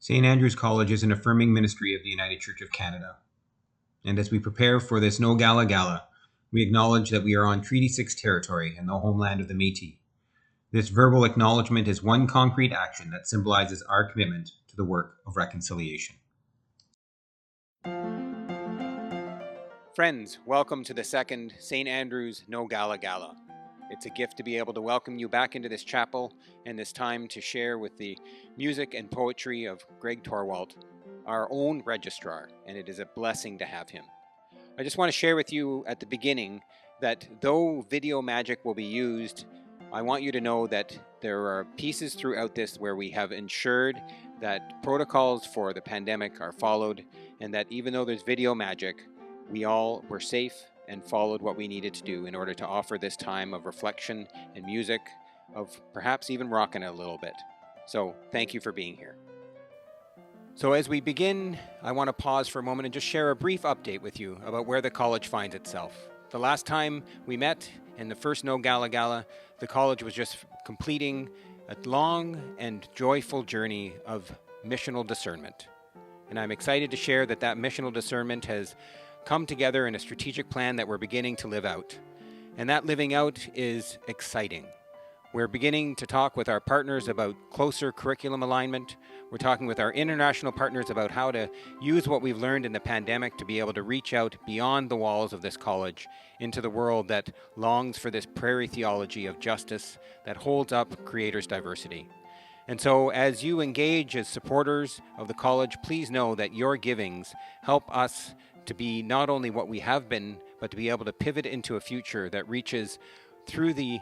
St. Andrew's College is an affirming ministry of the United Church of Canada. And as we prepare for this No Gala Gala, we acknowledge that we are on Treaty 6 territory and the homeland of the Métis. This verbal acknowledgement is one concrete action that symbolizes our commitment to the work of reconciliation. Friends, welcome to the second St. Andrew's No Gala Gala. It's a gift to be able to welcome you back into this chapel and this time to share with the music and poetry of Greg Torwalt, our own registrar, and it is a blessing to have him. I just want to share with you at the beginning that though video magic will be used, I want you to know that there are pieces throughout this where we have ensured that protocols for the pandemic are followed, and that even though there's video magic, we all were safe and followed what we needed to do in order to offer this time of reflection and music, of perhaps even rocking it a little bit. So thank you for being here. So as we begin, I want to pause for a moment and just share a brief update with you about where the college finds itself. The last time we met in the first No Gala Gala, the college was just completing a long and joyful journey of missional discernment. And I'm excited to share that missional discernment has come together in a strategic plan that we're beginning to live out. And that living out is exciting. We're beginning to talk with our partners about closer curriculum alignment. We're talking with our international partners about how to use what we've learned in the pandemic to be able to reach out beyond the walls of this college into the world that longs for this prairie theology of justice that holds up Creator's diversity. And so as you engage as supporters of the college, please know that your givings help us to be not only what we have been, but to be able to pivot into a future that reaches through the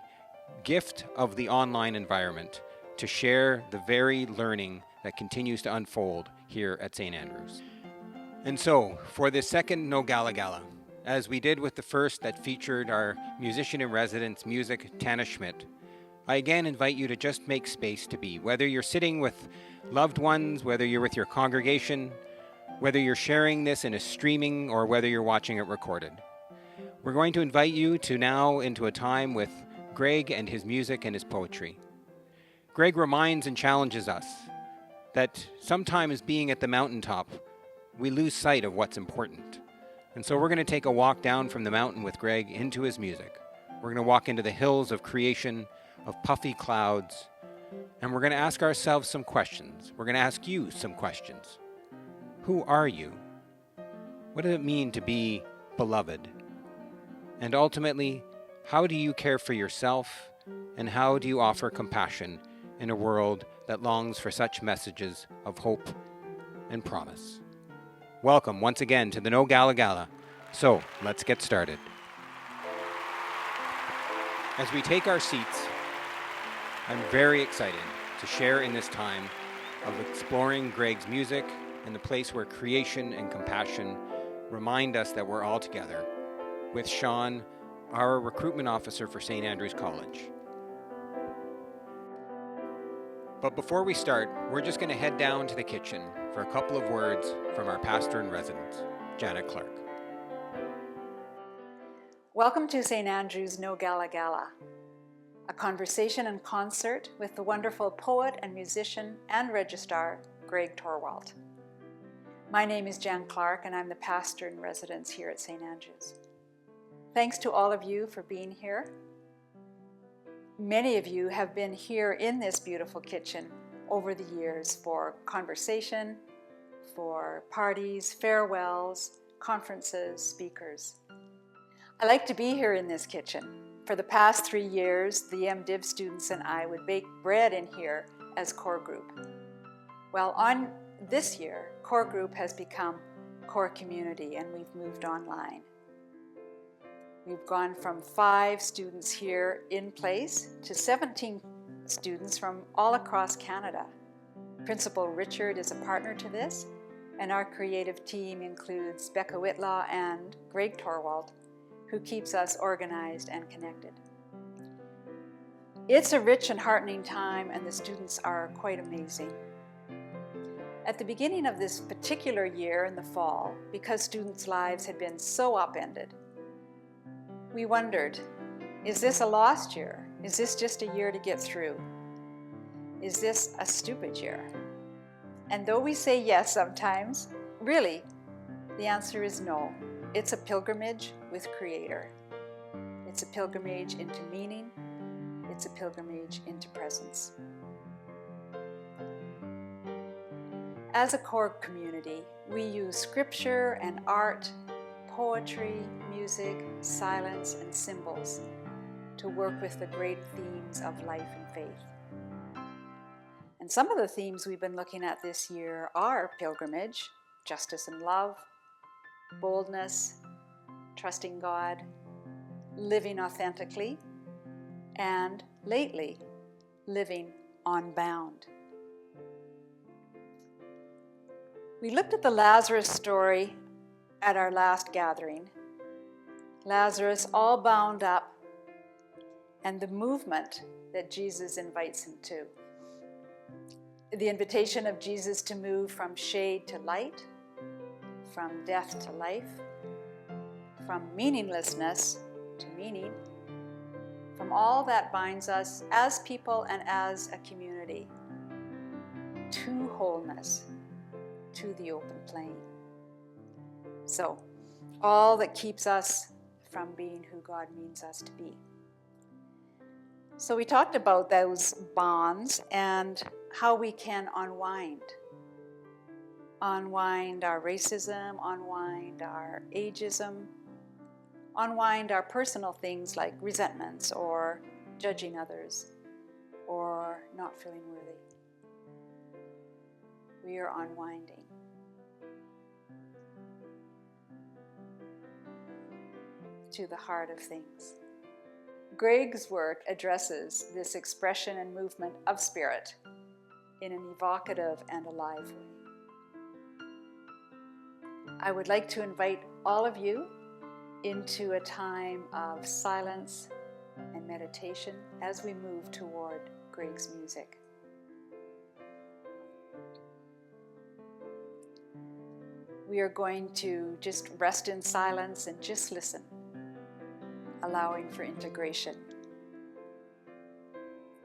gift of the online environment to share the very learning that continues to unfold here at St. Andrews. And so, for this second No Gala Gala, as we did with the first that featured our musician-in-residence music, Tana Schmidt, I again invite you to just make space to be, whether you're sitting with loved ones, whether you're with your congregation, whether you're sharing this in a streaming or whether you're watching it recorded. We're going to invite you to now into a time with Greg and his music and his poetry. Greg reminds and challenges us that sometimes being at the mountaintop, we lose sight of what's important. And so we're going to take a walk down from the mountain with Greg into his music. We're going to walk into the hills of creation, of puffy clouds, and we're going to ask ourselves some questions. We're going to ask you some questions. Who are you? What does it mean to be beloved? And ultimately, how do you care for yourself, and how do you offer compassion in a world that longs for such messages of hope and promise? Welcome once again to the No Gala Gala. So let's get started. As we take our seats, I'm very excited to share in this time of exploring Greg's music and the place where creation and compassion remind us that we're all together, with Sean, our recruitment officer for St. Andrew's College. But before we start, we're just going to head down to the kitchen for a couple of words from our pastor-in-residence, Janet Clark. Welcome to St. Andrew's No Gala Gala, a conversation and concert with the wonderful poet and musician and registrar, Greg Torwalt. My name is Jan Clark, and I'm the pastor-in-residence here at St. Andrew's. Thanks to all of you for being here. Many of you have been here in this beautiful kitchen over the years for conversation, for parties, farewells, conferences, speakers. I like to be here in this kitchen. For the past 3 years, the MDiv students and I would bake bread in here as core group. Well, on this year, core group has become core community, and we've moved online. We've gone from 5 students here in place to 17 students from all across Canada. Principal Richard is a partner to this, and our creative team includes Becca Whitlaw and Greg Torwalt, who keeps us organized and connected. It's a rich and heartening time, and the students are quite amazing. At the beginning of this particular year in the fall, because students' lives had been so upended, we wondered, is this a lost year? Is this just a year to get through? Is this a stupid year? And though we say yes sometimes, really, the answer is no. It's a pilgrimage with Creator. It's a pilgrimage into meaning. It's a pilgrimage into presence. As a core community, we use scripture and art, poetry, music, silence, and symbols to work with the great themes of life and faith. And some of the themes we've been looking at this year are pilgrimage, justice and love, boldness, trusting God, living authentically, and lately, living unbound. We looked at the Lazarus story at our last gathering. Lazarus all bound up, and the movement that Jesus invites him to. The invitation of Jesus to move from shade to light, from death to life, from meaninglessness to meaning, from all that binds us as people and as a community, to wholeness, to the open plain. So, all that keeps us from being who God means us to be. So we talked about those bonds and how we can unwind our racism, unwind our ageism, unwind our personal things like resentments or judging others or not feeling worthy. We are unwinding. To the heart of things. Greg's work addresses this expression and movement of spirit in an evocative and alive way. I would like to invite all of you into a time of silence and meditation as we move toward Greg's music. We are going to just rest in silence and just listen, allowing for integration.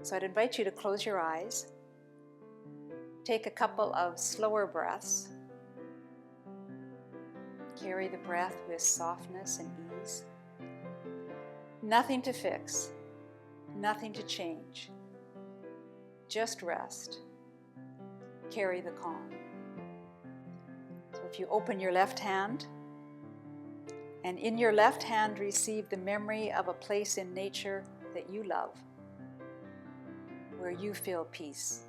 So I'd invite you to close your eyes, take a couple of slower breaths, carry the breath with softness and ease. Nothing to fix, nothing to change, just rest. Carry the calm. So if you open your left hand, and in your left hand receive the memory of a place in nature that you love, where you feel peace.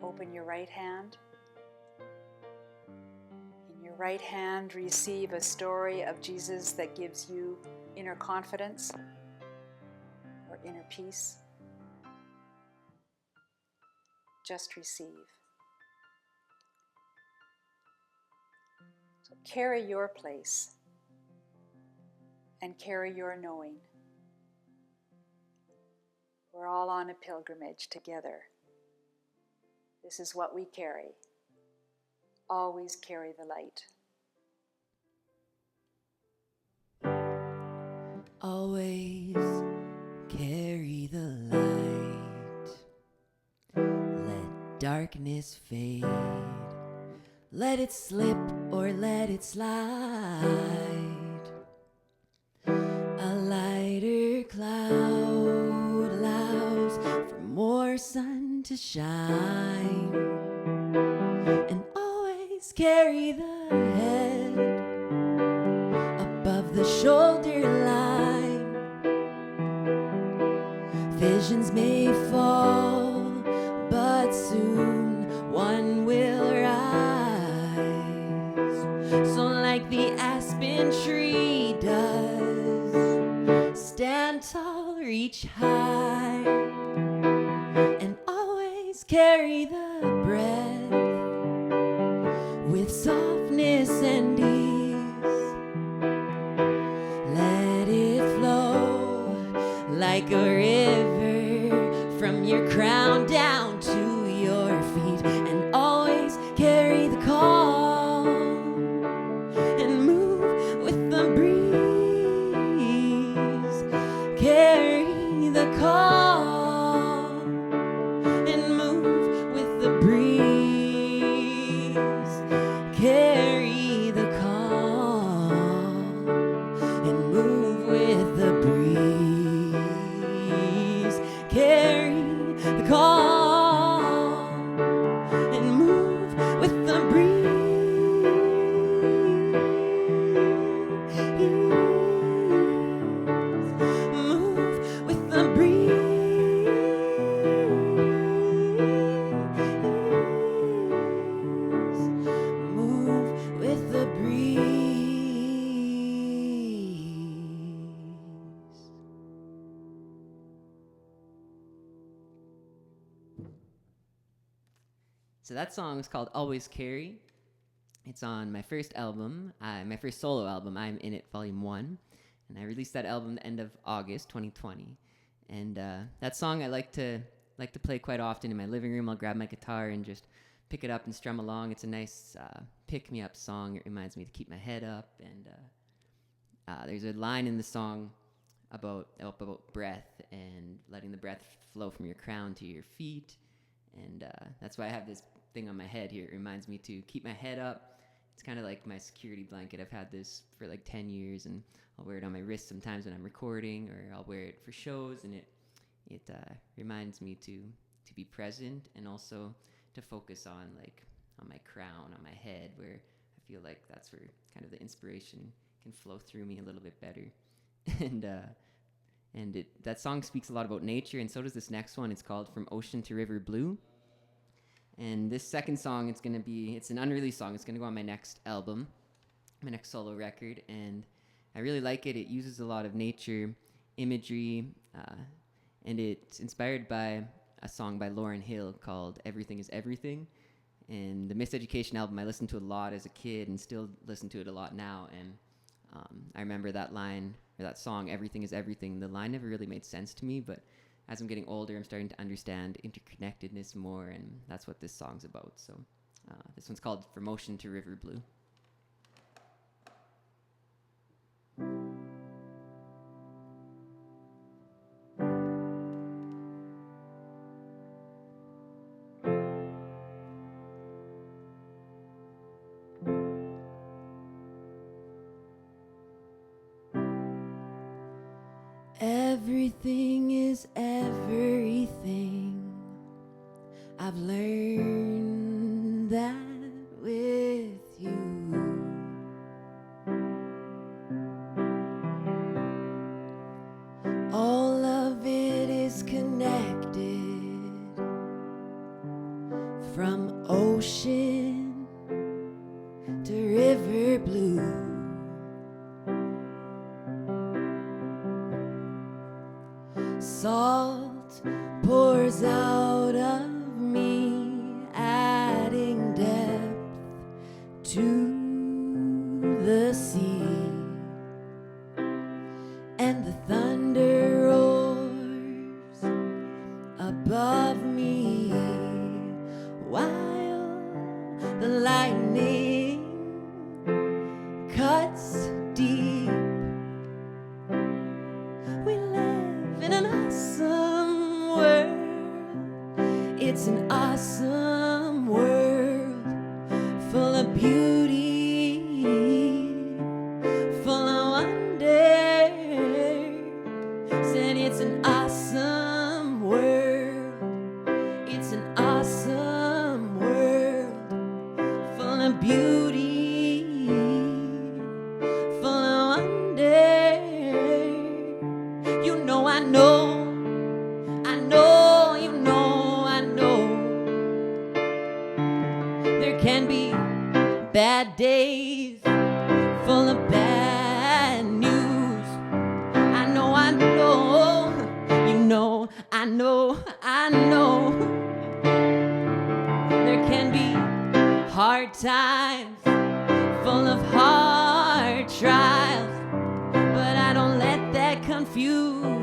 Open your right hand. In your right hand receive a story of Jesus that gives you inner confidence or inner peace. Just receive. So carry your place and carry your knowing. We're all on a pilgrimage together. This is what we carry. Always carry the light. Always carry the light. Let darkness fade. Let it slip or let it slide. A lighter cloud allows for more sun to shine. And always carry the head above the shoulder line. Visions may fall, but soon one will rise. So like the aspen tree does, stand tall, reach high, and always carry the breath with softness and ease. Let it flow like a river from your crown down to your feet, and always carry the calm and move with the breeze. So that song is called Always Carry. It's on my first album, my first solo album, I'm In It Volume 1. And I released that album the end of August 2020. And that song I like to play quite often in my living room. I'll grab my guitar and just pick it up and strum along. It's a nice pick-me-up song. It reminds me to keep my head up. And there's a line in the song about breath and letting the breath flow from your crown to your feet. And that's why I have this thing on my head here. It reminds me to keep my head up. It's kind of like my security blanket. I've had this for like 10 years, and I'll wear it on my wrist sometimes when I'm recording, or I'll wear it for shows, and it reminds me to be present, and also to focus on my crown, on my head, where I feel like that's where kind of the inspiration can flow through me a little bit better. And that song speaks a lot about nature, and so does this next one. It's called From Ocean to River Blue. And this second song, it's an unreleased song. It's going to go on my next album, my next solo record. And I really like it. It uses a lot of nature imagery, and it's inspired by a song by Lauryn Hill called Everything is Everything. And the Miseducation album, I listened to a lot as a kid and still listen to it a lot now. And I remember that line, or that song, Everything is Everything. The line never really made sense to me, but as I'm getting older, I'm starting to understand interconnectedness more, and that's what this song's about. So this one's called From Ocean to River Blue. Everything is everything. I've learned that with you. All of it is connected, from ocean to river blue. Salt pours out of me, adding depth to the sea, and the thunder roars above me, while the lightning cuts deep. We live in an awesome world. It's an awesome world, full of beauty, full of wonder. Said it's an awesome world. It's an awesome world, full of beauty, full of wonder. You know, I know, you know, I know. There can be bad days, full of bad news. I know, you know, I know. There can be hard times, full of hard trials, but I don't let that confuse or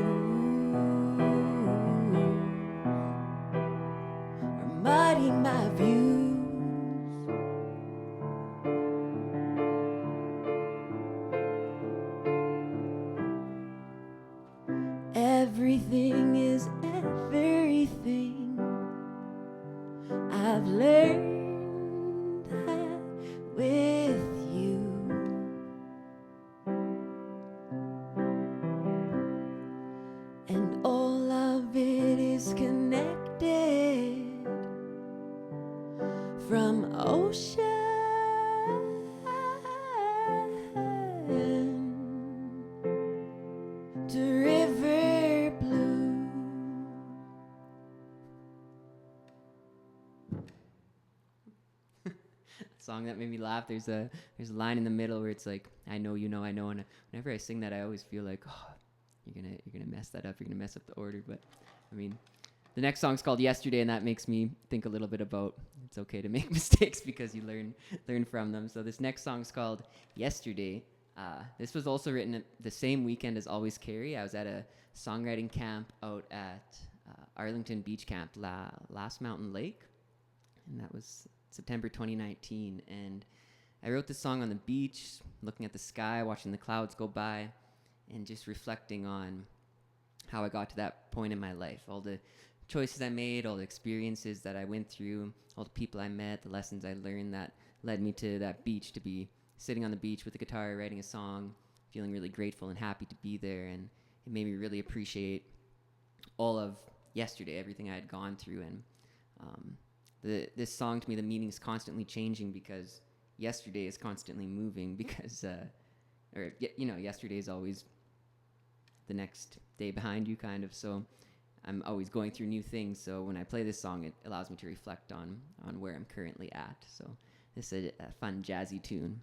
muddy my views. Everything is everything. I've learned that with you. And all of it is connected, from ocean to river blue. Song that made me laugh. There's a line in the middle where it's like, I know, you know, I know, and whenever I sing that, I always feel like, oh, you're gonna mess that up. You're gonna mess up the order. But I mean, The next song's called Yesterday, and that makes me think a little bit about it's okay to make mistakes because you learn from them. So this next song's called Yesterday. This was also written at the same weekend as Always Carry. I was at a songwriting camp out at Arlington Beach Camp, Last Mountain Lake, and that was September 2019. And I wrote this song on the beach, looking at the sky, watching the clouds go by, and just reflecting on how I got to that point in my life, all the choices I made, all the experiences that I went through, all the people I met, the lessons I learned that led me to that beach, to be sitting on the beach with a guitar, writing a song, feeling really grateful and happy to be there. And it made me really appreciate all of yesterday, everything I had gone through. And this song, to me, the meaning's constantly changing because yesterday is constantly moving because, yesterday is always the next day behind you, kind of. So I'm always going through new things. So when I play this song, it allows me to reflect on where I'm currently at. So this is a fun, jazzy tune.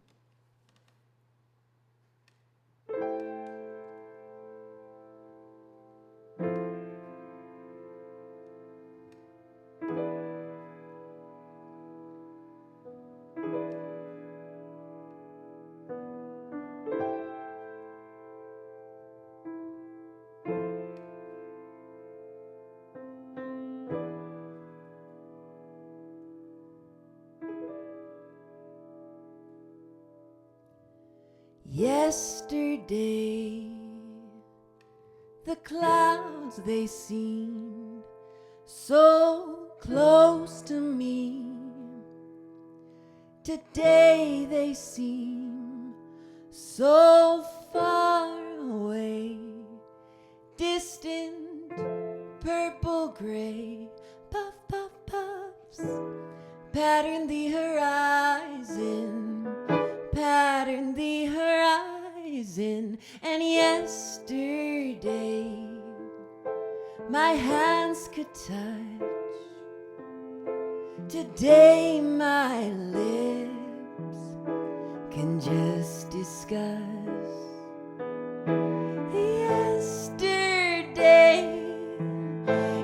Yesterday, the clouds, they seemed so close to me. Today they seem so far away. Distant, purple gray, puff, puff, puffs pattern the horizon, pattern the horizon. And yesterday my hands could touch, today my lips can just discuss yesterday.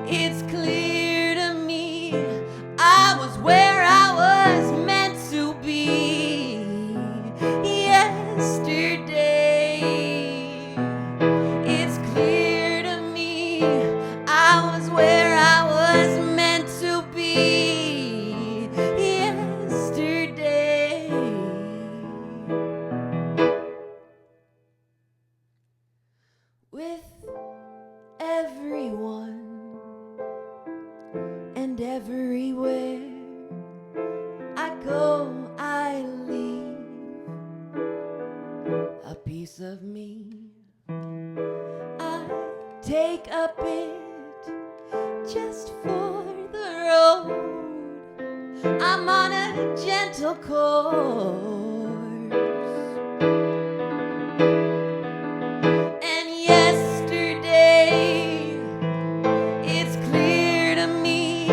It's clear to me I was where I was meant to be yesterday. It's clear to me I was where I was meant to be yesterday. With everyone and everywhere I go, I leave a piece of me. I take a bit just for the road. I'm on a gentle course, and yesterday it's clear to me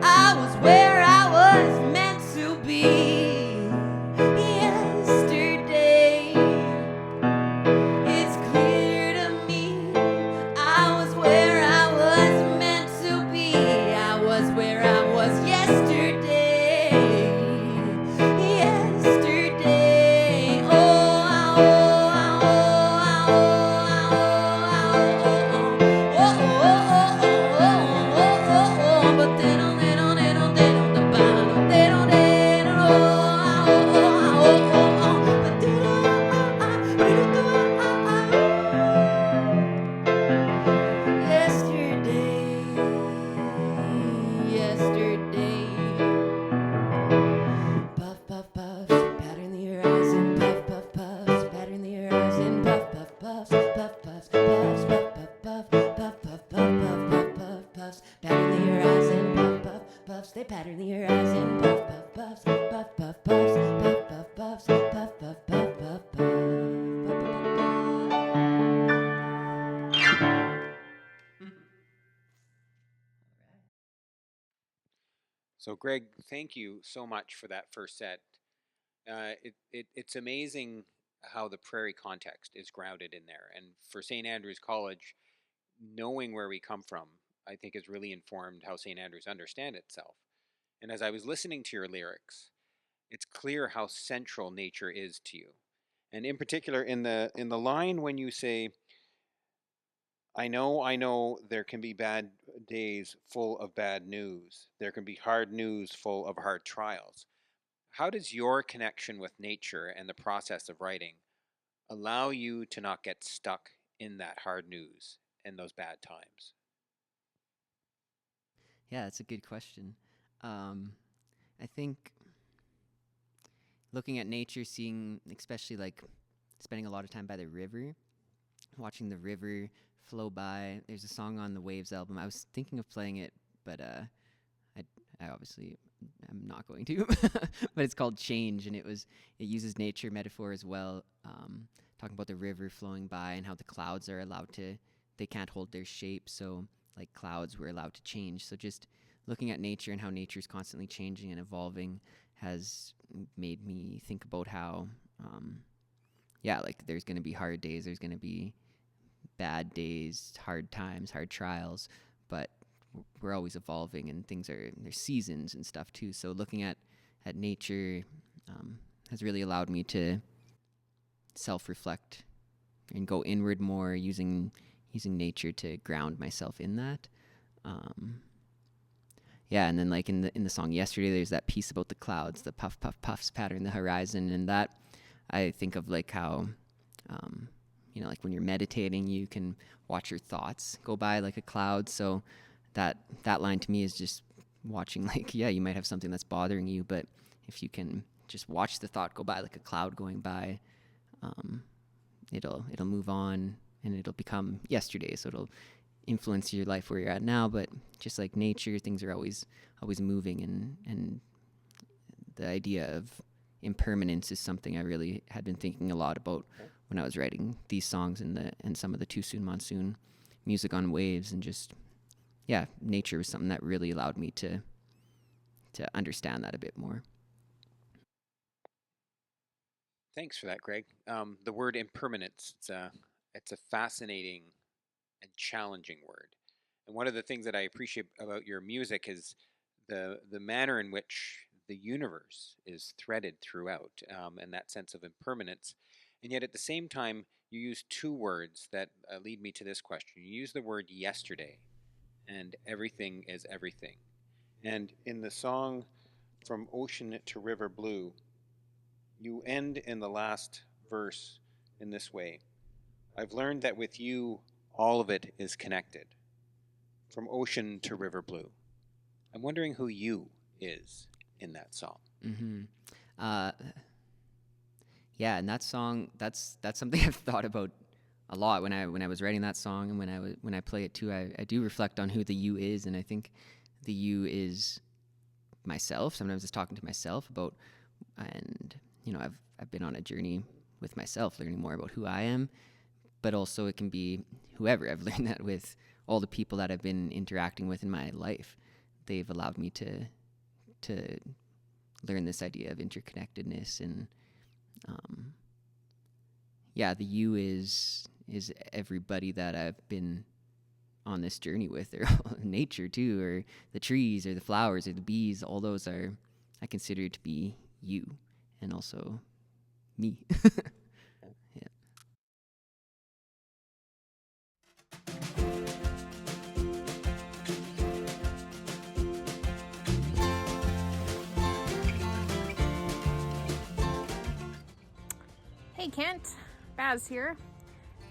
I was where I was meant to be yesterday. It's clear to me I was where I was meant to be. I was where I was yesterday. Yesterday. Oh, oh, oh, oh, oh, oh, oh, oh, but they don't, yesterday. Puff, puff, puffs, pattern the horizon. Puff, puff, puffs, pattern the horizon. Puff, puff, puffs, puff, puffs, puffs, puff, puff, puff, puff, puff, puff, puff, puff, puffs, pattern the horizon. Puff, puff, puffs, they pattern the horizon. Puff, puff, puffs, puff, puff, puffs, puff, puff, puffs, puff, puff, puff, puff, puff. So, Greg, thank you so much for that first set. It's amazing how the prairie context is grounded in there. And for St. Andrews College, knowing where we come from, I think has really informed how St. Andrews understand itself. And as I was listening to your lyrics, it's clear how central nature is to you. And in particular, in the line when you say, I know there can be bad days full of bad news. There can be hard news full of hard trials. How does your connection with nature and the process of writing allow you to not get stuck in that hard news and those bad times? Yeah, that's a good question. I think looking at nature, seeing, especially like spending a lot of time by the river, watching the river flow by. There's a song on the Waves album. I was thinking of playing it, but I obviously I'm not going to. But it's called Change, and it uses nature metaphor as well, talking about the river flowing by and how the clouds are they can't hold their shape, so like clouds were allowed to change. So just looking at nature and how nature is constantly changing and evolving has made me think about how, like there's going to be hard days, there's going to be bad days, hard times, hard trials, but we're always evolving, and there's seasons and stuff too. So looking at nature has really allowed me to self-reflect and go inward more, using nature to ground myself in that. And then like in the song Yesterday, there's that piece about the clouds, the puff puff puffs pattern the horizon, and that I think of like how like when you're meditating, you can watch your thoughts go by like a cloud. So that line to me is just watching, like, yeah, you might have something that's bothering you, but if you can just watch the thought go by like a cloud going by, it'll move on and it'll become yesterday. So it'll influence your life where you're at now. But just like nature, things are always moving, and the idea of impermanence is something I really had been thinking a lot about when I was writing these songs and some of the Too Soon Monsoon music on Waves. And just, yeah, nature was something that really allowed me to understand that a bit more. Thanks for that, Greg. The word impermanence, it's a fascinating and challenging word. And one of the things that I appreciate about your music is the manner in which the universe is threaded throughout, and that sense of impermanence. And yet at the same time, you use two words that lead me to this question. You use the word yesterday and everything is everything. And in the song From Ocean to River Blue, you end in the last verse in this way: I've learned that with you, all of it is connected. From ocean to river blue. I'm wondering who you is in that song. Mm-hmm. Yeah, and that song, that's something I've thought about a lot when I was writing that song, and when I play it too. I do reflect on who the you is, and I think the you is myself. Sometimes it's talking to myself about, and I've been on a journey with myself, learning more about who I am, but also it can be whoever. I've learned that with all the people that I've been interacting with in my life. They've allowed me to learn this idea of interconnectedness, and the you is everybody that I've been on this journey with, or nature too, or the trees, or the flowers, or the bees. All those are, I consider to be you, and also me. Yeah. Hey Kent, Baz here.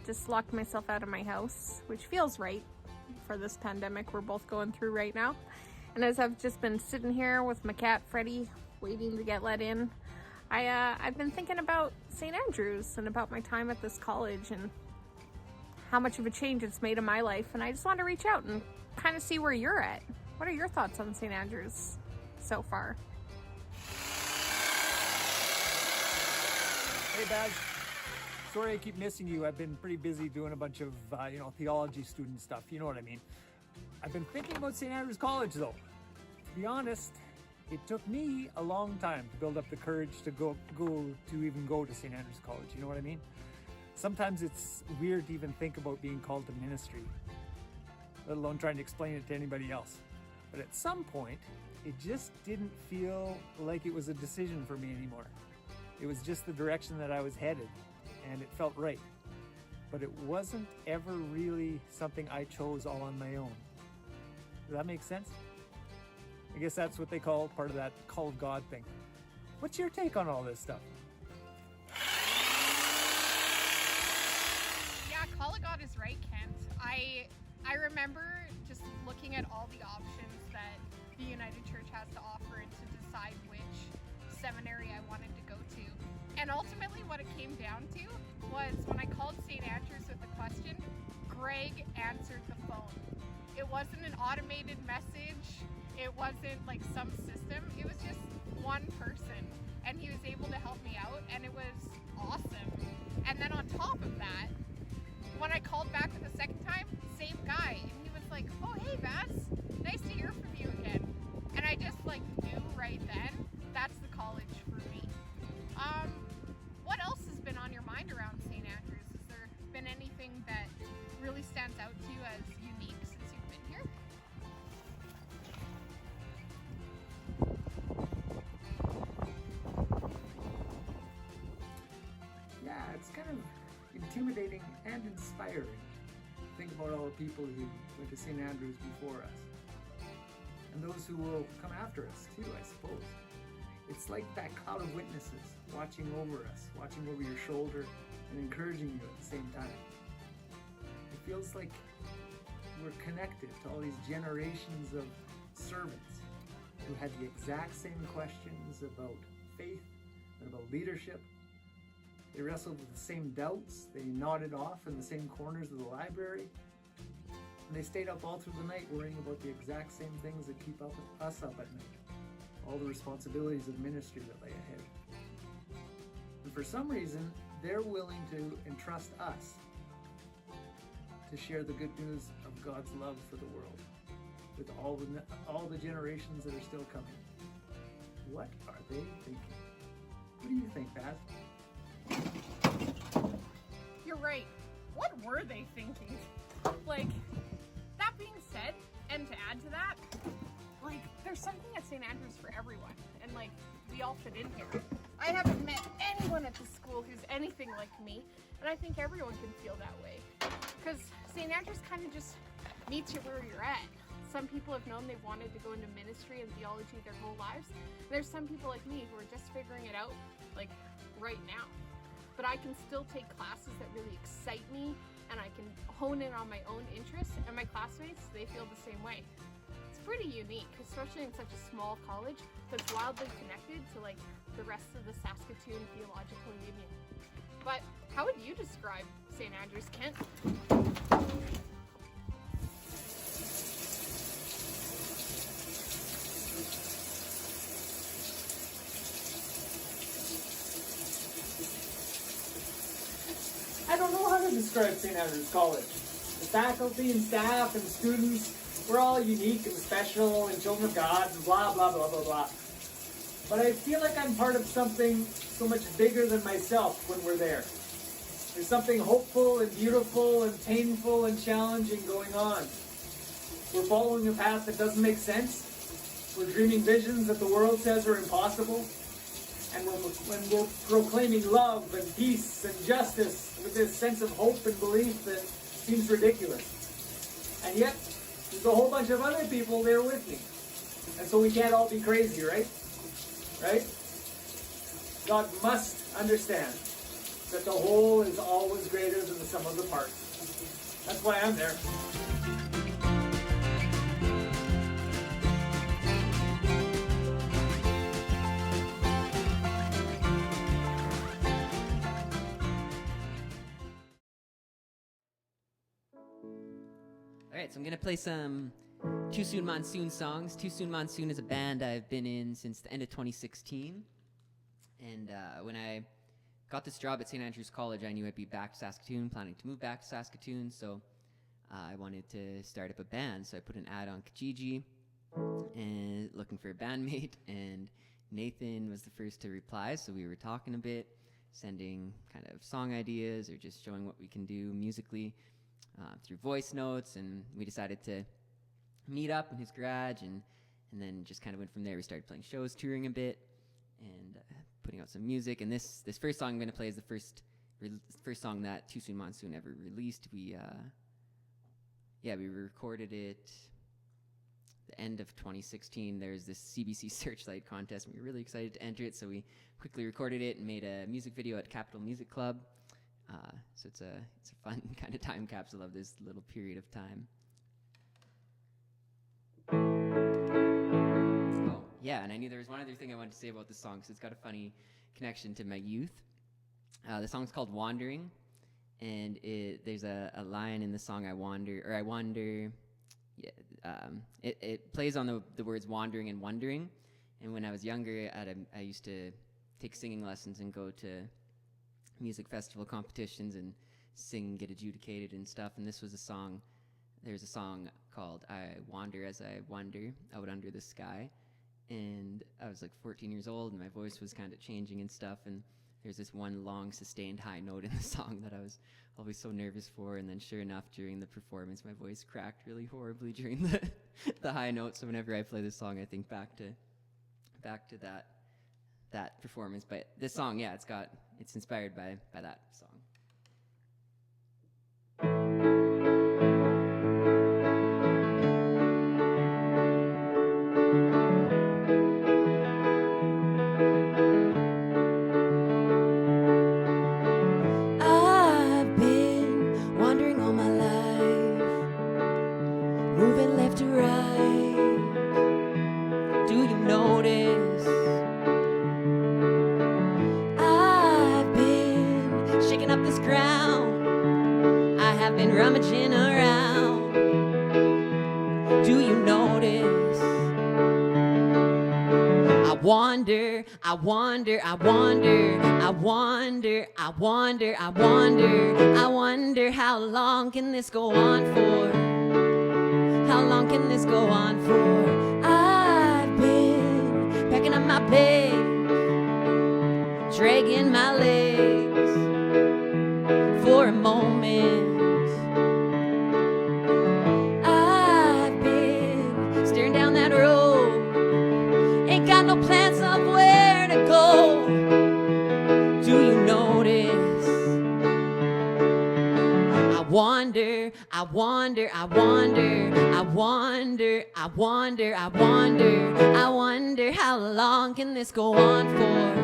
Just locked myself out of my house, which feels right for this pandemic we're both going through right now. And as I've just been sitting here with my cat Freddie, waiting to get let in, I've been thinking about St. Andrews and about my time at this college and how much of a change it's made in my life. And I just want to reach out and kind of see where you're at. What are your thoughts on St. Andrews so far? Hey, Baz. Sorry I keep missing you. I've been pretty busy doing a bunch of, theology student stuff. You know what I mean? I've been thinking about St. Andrews College, though. To be honest, it took me a long time to build up the courage to go to St. Andrews College. You know what I mean? Sometimes it's weird to even think about being called to ministry. let alone trying to explain it to anybody else. But at some point, it just didn't feel like it was a decision for me anymore. It was just the direction that I was headed, and it felt right. But it wasn't ever really something I chose all on my own. Does that make sense? I guess that's what they call part of that call of God thing. What's your take on all this stuff? Yeah, call of God is right, Kent. I remember just looking at all the options that the United Church has to offer and to decide which seminary I wanted to go to. And ultimately what it came down to was when I called St. Andrews with the question, Greg answered the phone. It wasn't an automated message. It wasn't like some system. It was just one person, and he was able to help me out, and it was awesome. And then on top of that, when I called back for the second time, same guy, and he was like, "Oh, hey, Vass, nice to hear from you again." And I just like knew right then that's the college for me. What else has been on your mind around St. Andrews? Has there been anything that really stands out to you as unique since you've been here? Yeah, it's kind of intimidating and inspiring. Think about all the people who went to St. Andrews before us. And those who will come after us too, I suppose. It's like that cloud of witnesses watching over us, watching over your shoulder and encouraging you at the same time. It feels like we're connected to all these generations of servants who had the exact same questions about faith and about leadership. They wrestled with the same doubts, they nodded off in the same corners of the library, and they stayed up all through the night worrying about the exact same things that keep us up at night. All the responsibilities of ministry that lay ahead. And for some reason, they're willing to entrust us to share the good news of God's love for the world with all the generations that are still coming. What are they thinking? What do you think, Baz? You're right. What were they thinking? Like, that being said, and to add to that, like, there's something at St. Andrews for everyone, and like, we all fit in here. I haven't met anyone at the school who's anything like me, and I think everyone can feel that way. Because St. Andrews kind of just meets you where you're at. Some people have known they've wanted to go into ministry and theology their whole lives. And there's some people like me who are just figuring it out, like, right now. But I can still take classes that really excite me, and I can hone in on my own interests, and my classmates, they feel the same way. It's pretty unique, especially in such a small college that's wildly connected to like the rest of the Saskatoon Theological Union. But how would you describe St. Andrews, Kent? I don't know how to describe St. Andrews College. The faculty and staff and students, we're all unique and special and children of God and blah, blah, blah, blah, blah. But I feel like I'm part of something so much bigger than myself when we're there. There's something hopeful and beautiful and painful and challenging going on. We're following a path that doesn't make sense. We're dreaming visions that the world says are impossible. And when we're proclaiming love and peace and justice with this sense of hope and belief that seems ridiculous. And yet, there's a whole bunch of other people there with me. And so we can't all be crazy, right? Right? God must understand that the whole is always greater than the sum of the parts. That's why I'm there. Alright, so I'm gonna play some Too Soon Monsoon songs. Too Soon Monsoon is a band I've been in since the end of 2016. And when I got this job at St. Andrews College, I knew I'd be back to Saskatoon, planning to move back to Saskatoon, so I wanted to start up a band. So I put an ad on Kijiji and looking for a bandmate, and Nathan was the first to reply, so we were talking a bit, sending kind of song ideas or just showing what we can do musically. through voice notes, and we decided to meet up in his garage, and then just kind of went from there. We started playing shows, touring a bit, and putting out some music. And this first song I'm going to play is the first song that Too Soon Monsoon ever released. We recorded it the end of 2016. There's this CBC Searchlight contest, and we were really excited to enter it, so we quickly recorded it and made a music video at Capitol Music Club. So it's a fun kind of time capsule of this little period of time. Oh, yeah, and I knew there was one other thing I wanted to say about this song, because it's got a funny connection to my youth. The song's called Wandering, and there's a line in the song, I wonder. Yeah, it plays on the words wandering and wondering. And when I was younger, I used to take singing lessons and go to music festival competitions and sing, get adjudicated and stuff. And this was a song. There's a song called I Wander As I Wonder Out Under the Sky. And I was like 14 years old, and my voice was kind of changing and stuff. And there's this one long sustained high note in the song that I was always so nervous for. And then sure enough, during the performance, my voice cracked really horribly during the high note. So whenever I play this song, I think back to that performance. But this song, yeah, it's inspired by that song. I've been wandering all my life, moving left to right. Do you notice? I've been shaking up this ground. I have been rummaging around. Do you notice? I wonder, I wonder, I wonder, I wonder, I wonder, I wonder, I wonder how long can this go on for? How long can this go on for? I've been packing up my bag, dragging my legs for a moment. I've been staring down that road, ain't got no plans of where to go. Do you notice? I wonder, I wonder, I wonder, I wonder, I wonder, I wonder, I wonder how long can this go on for?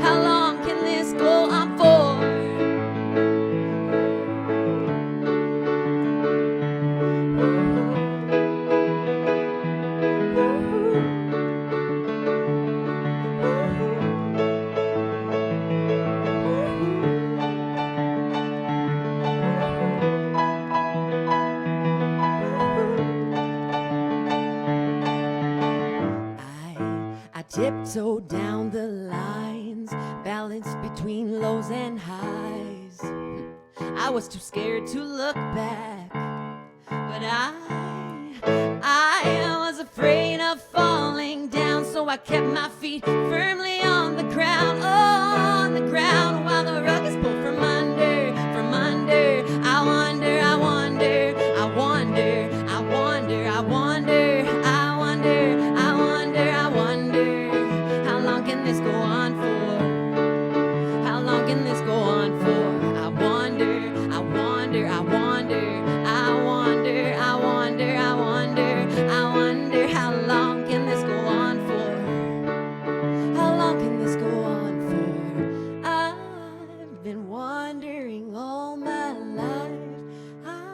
How long can this go on for? I tiptoe down the lines, balanced between lows and highs. I was too scared to look back, but I was afraid of falling down, so I kept my feet firmly on the ground, on the ground, while the rug is pulled from under, from under. I wonder, I wonder, I wonder, I wonder, I wonder, I wonder, I wonder, I wonder, how long can this go on for? How long can this go on for? I wonder, I wonder, I wonder, I wonder, I wonder, I wonder, I wonder, how long can this go on for? How long can this go on for? I've been wandering all my life. I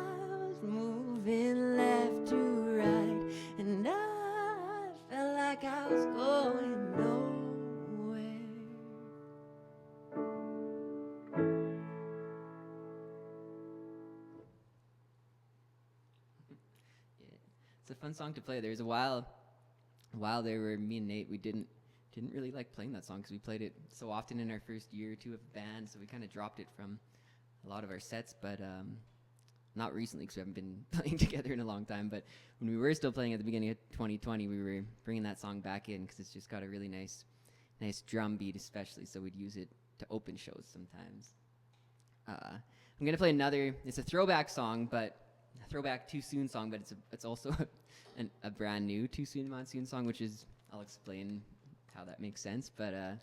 was moving left to right, and I felt like I was going nowhere. It's a fun song to play. There's a while there where me and Nate, we didn't really like playing that song because we played it so often in our first year or two of the band, so we kind of dropped it from a lot of our sets, but not recently because we haven't been playing together in a long time. But when we were still playing at the beginning of 2020, we were bringing that song back in because it's just got a really nice drum beat especially, so we'd use it to open shows sometimes. I'm gonna play another. It's a throwback song, but a throwback Too Soon song, but it's also a brand new Too Soon Monsoon song, which is, I'll explain how that makes sense. But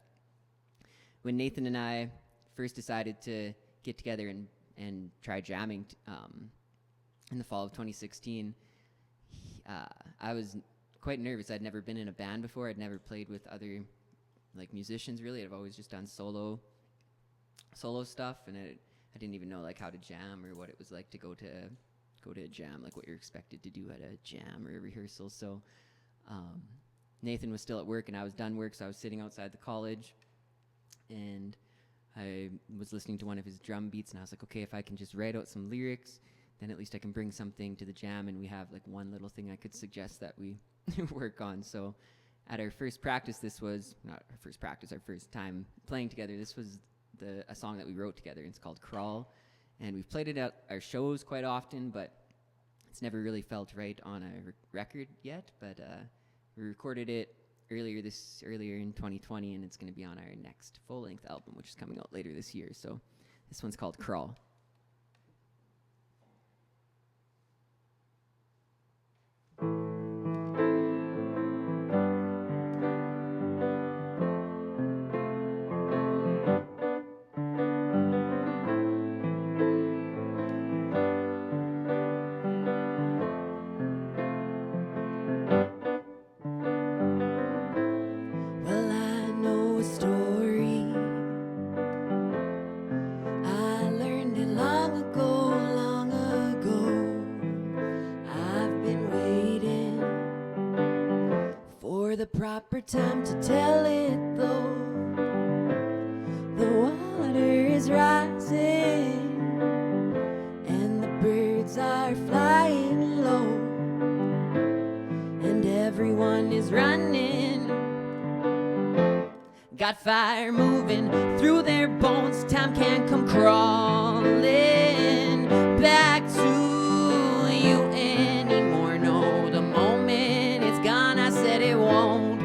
when Nathan and I first decided to get together and try jamming in the fall of 2016, I was quite nervous. I'd never been in a band before. I'd never played with other like musicians really. I've always just done solo stuff, and I didn't even know like how to jam or what it was like to go to a jam, like what you're expected to do at a jam or a rehearsal. So Nathan was still at work and I was done work, so I was sitting outside the college and I was listening to one of his drum beats, and I was like, okay, if I can just write out some lyrics, then at least I can bring something to the jam, and we have like one little thing I could suggest that we work on. So at our first practice, this was not our first practice, our first time playing together, this was a song that we wrote together. It's called Crawl, and we've played it at our shows quite often, but it's never really felt right on a record yet. But we recorded it earlier in 2020, and it's going to be on our next full-length album, which is coming out later this year. So this one's called Crawl. Well, I know a story. I learned it long ago, long ago. I've been waiting for the proper time to tell it though. The water is rising and the birds are flying low, and everyone is running. Got fire moving through their bones. Time can't come crawling back to you anymore. No, the moment it's gone, I said it won't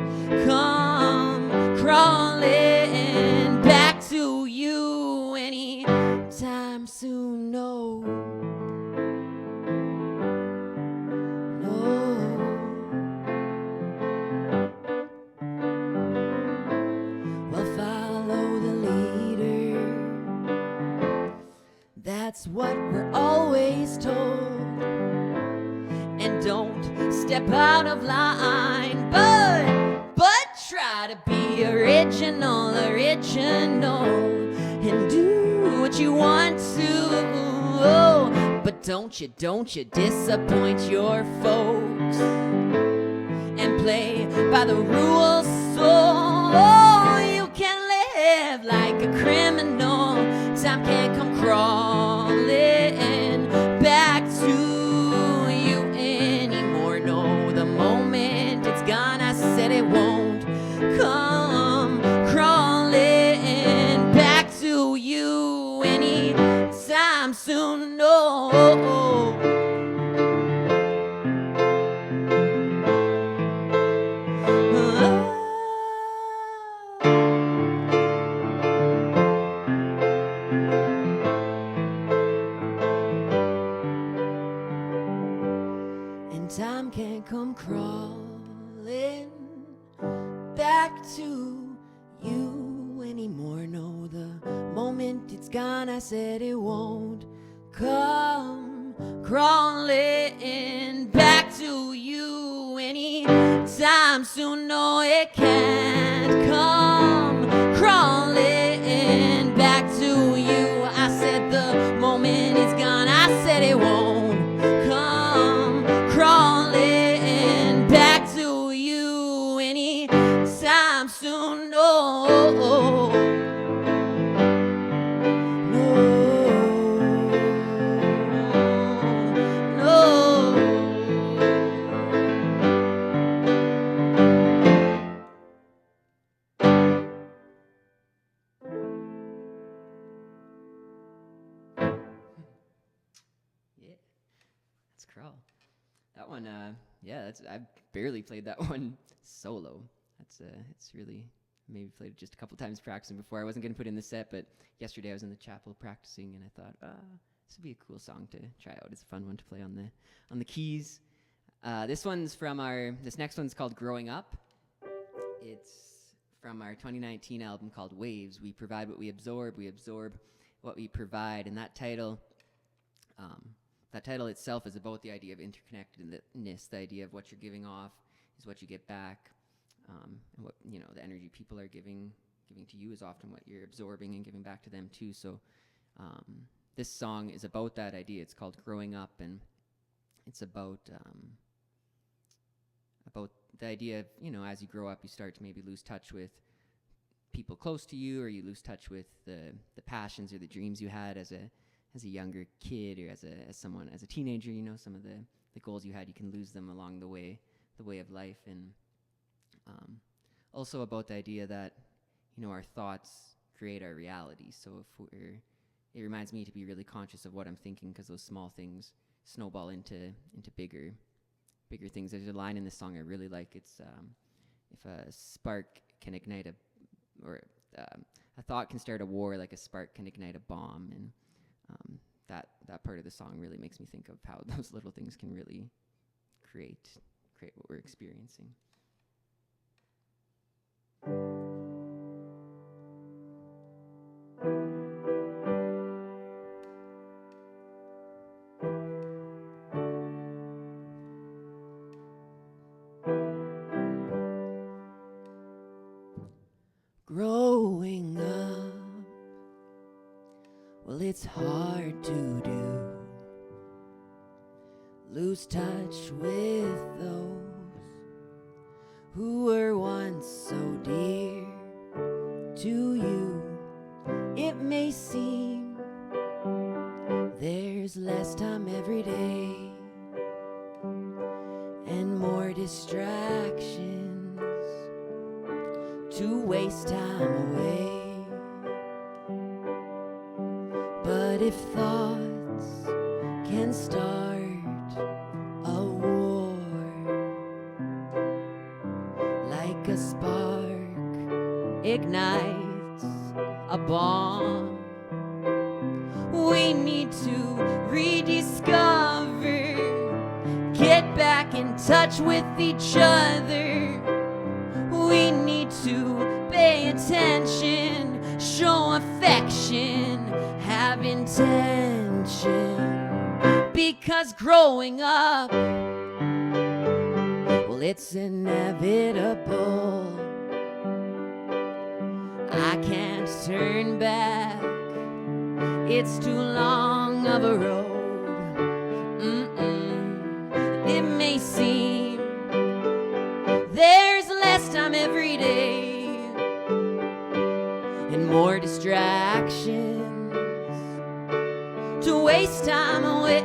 come crawling back to you anytime soon. No, no. Well, follow the leader. That's what we're always told. And don't step out of line, but try to be original, and do what you want to. Oh, but don't you disappoint your folks and play by the rules. So you can live like a criminal. Time can't come crawling back to you anymore. No, the moment it's gone, I said it won't come crawling back to you anytime soon. No. And time can't come crawling back to you anymore. No, the moment it's gone, I said it won't come crawling back to you anytime soon. No, it can't come crawling back to you. I said the moment it's gone, I said it won't come crawling back to you anytime soon. No, Yeah, that's Crawl. That one, yeah, I barely played that one solo. It's really maybe played it just a couple times practicing before. I wasn't going to put in the set, but yesterday I was in the chapel practicing, and I thought, this would be a cool song to try out. It's a fun one to play on the keys. This next one's called Growing Up. It's from our 2019 album called Waves. We provide what we absorb what we provide. And that title itself is about the idea of interconnectedness, the idea of what you're giving off is what you get back. And what, the energy people are giving to you is often what you're absorbing and giving back to them too. So this song is about that idea. It's called Growing Up, and it's about the idea of, as you grow up, you start to maybe lose touch with people close to you, or you lose touch with the passions or the dreams you had as a younger kid, or as a teenager. Some of the goals you had, you can lose them along the way of life. And also about the idea that our thoughts create our reality. So it reminds me to be really conscious of what I'm thinking, because those small things snowball into bigger things. There's a line in this song I really like. It's if a spark can ignite a thought can start a war, like a spark can ignite a bomb. And that part of the song really makes me think of how those little things can really create what we're experiencing. Growing up, well, it's hard to do. Lose touch with those who were once so dear to you. It may seem there's less time every day and more distractions to waste time away. But if thoughts can start a war, like a spark ignites a bomb, we need to rediscover, get back in touch with each other. We need to pay attention, show affection, have intention, because growing up, well, it's inevitable. I can't turn back, it's too long of a road. It may seem there's less time every day and more distractions to waste time away.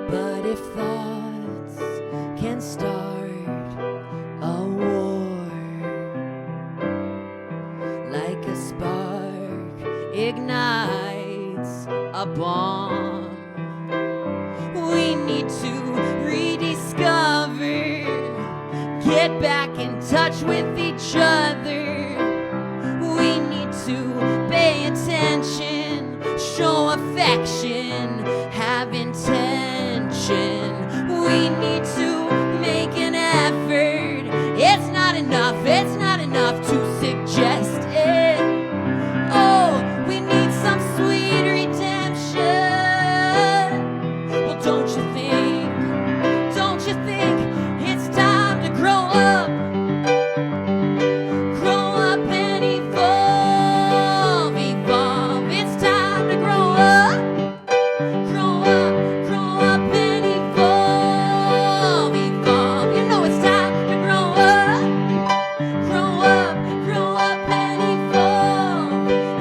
But if thoughts can start a war, like a spark ignites a bomb, we need to rediscover, get back in touch with each other. We need to pay attention, show affection, have intention. We need to make an effort. It's not enough to suggest it. Oh, we need some sweet redemption. Well, don't you think it's time to grow up? Grow up and evolve. It's time to grow up. Grow up and evolve. You know it's time to grow up. Grow up and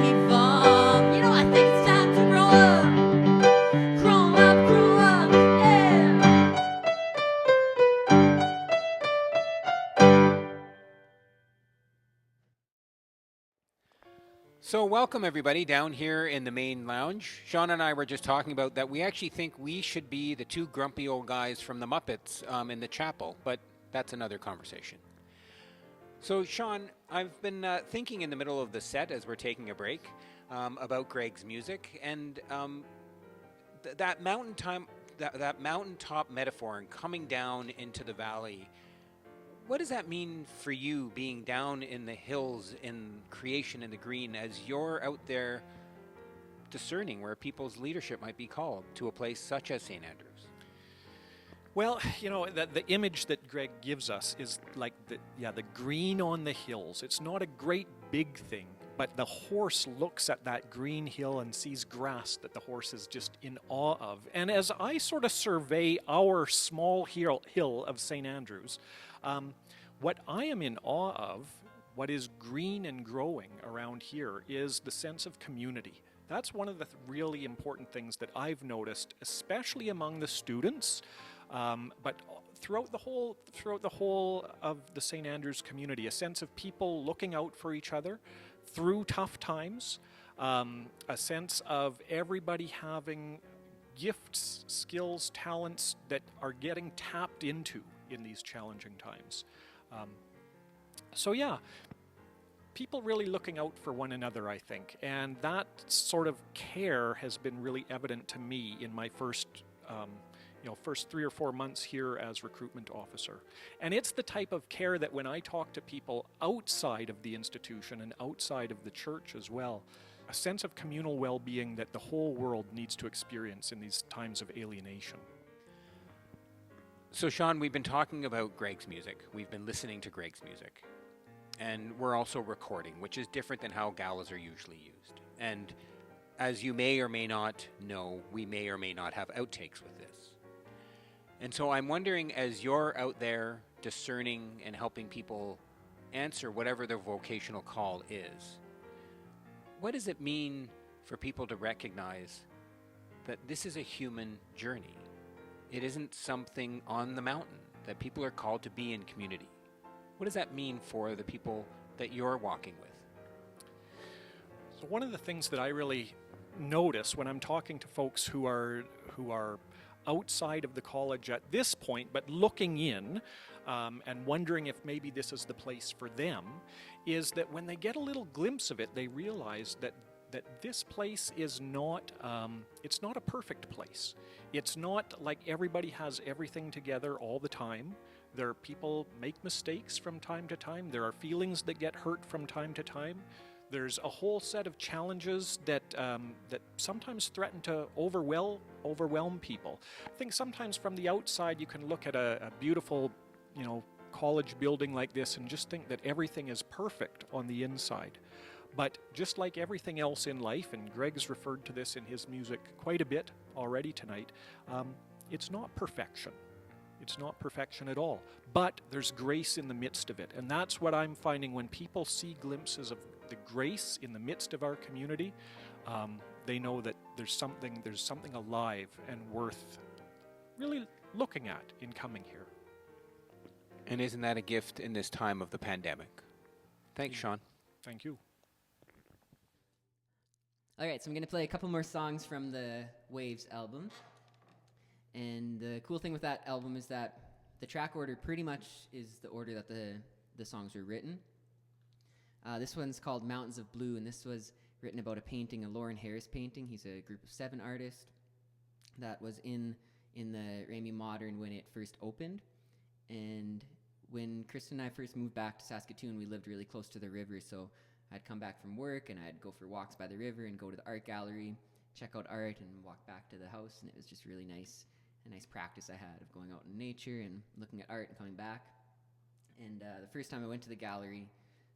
evolve. You know, I think it's time to grow up. Grow up, yeah. So welcome everybody down here in the main lounge. Sean and I were just talking about that we actually think we should be the two grumpy old guys from the Muppets in the chapel, but that's another conversation. So, Sean, I've been thinking in the middle of the set as we're taking a break about Greg's music, and that that mountaintop metaphor and coming down into the valley. What does that mean for you, being down in the hills in creation in the green, as you're out there discerning where people's leadership might be called to a place such as St. Andrews? Well, the image that Greg gives us is like the green on the hills. It's not a great big thing, but the horse looks at that green hill and sees grass that the horse is just in awe of. And as I sort of survey our small hill of St. Andrews, what I am in awe of, what is green and growing around here, is the sense of community. That's one of the really important things that I've noticed, especially among the students, but throughout the whole of the St. Andrews community, a sense of people looking out for each other through tough times, a sense of everybody having gifts, skills, talents that are getting tapped into in these challenging times. People really looking out for one another, I think, and that sort of care has been really evident to me in my first 3 or 4 months here as recruitment officer. And it's the type of care that when I talk to people outside of the institution and outside of the church as well, a sense of communal well-being that the whole world needs to experience in these times of alienation. So, Sean, we've been talking about Greg's music. We've been listening to Greg's music. And we're also recording, which is different than how galas are usually used. And as you may or may not know, we may or may not have outtakes with this. And so I'm wondering, as you're out there discerning and helping people answer whatever their vocational call is, what does it mean for people to recognize that this is a human journey? It isn't something on the mountain, that people are called to be in community. What does that mean for the people that you're walking with? So one of the things that I really notice when I'm talking to folks who are outside of the college at this point, but looking in and wondering if maybe this is the place for them, is that when they get a little glimpse of it, they realize that this place is not, it's not a perfect place. It's not like everybody has everything together all the time. There are people make mistakes from time to time. There are feelings that get hurt from time to time. There's a whole set of challenges that sometimes threaten to overwhelm people. I think sometimes from the outside you can look at a beautiful, college building like this and just think that everything is perfect on the inside. But just like everything else in life, and Greg's referred to this in his music quite a bit already tonight, it's not perfection. It's not perfection at all. But there's grace in the midst of it. And that's what I'm finding when people see glimpses of the grace in the midst of our community. They know that there's something alive and worth really looking at in coming here. And isn't that a gift in this time of the pandemic? Thanks, Sean. Thank you. All right, so I'm going to play a couple more songs from the Waves album. And the cool thing with that album is that the track order pretty much is the order that the songs were written. This one's called Mountains of Blue, and this was written about a Lauren Harris painting. He's a group of 7 artists that was in the Ramey Modern when it first opened. And when Kristen and I first moved back to Saskatoon, we lived really close to the river, so I'd come back from work and I'd go for walks by the river and go to the art gallery, check out art, and walk back to the house, and it was just really nice. A nice practice I had of going out in nature and looking at art and coming back. And the first time I went to the gallery,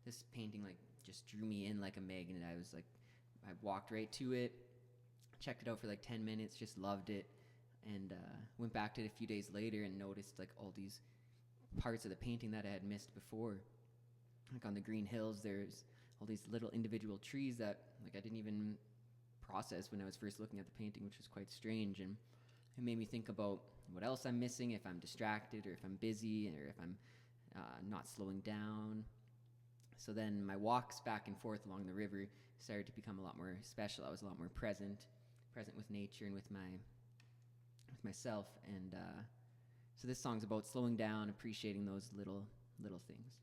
this painting just drew me in like a magnet. I walked right to it, checked it out for 10 minutes, just loved it, and went back to it a few days later and noticed all these parts of the painting that I had missed before. Like on the green hills, there's all these little individual trees that I didn't even process when I was first looking at the painting, which was quite strange. And it made me think about what else I'm missing if I'm distracted, or if I'm busy, or if I'm not slowing down. So then my walks back and forth along the river started to become a lot more special. I was a lot more present with nature and with myself. And so this song's about slowing down, appreciating those little things.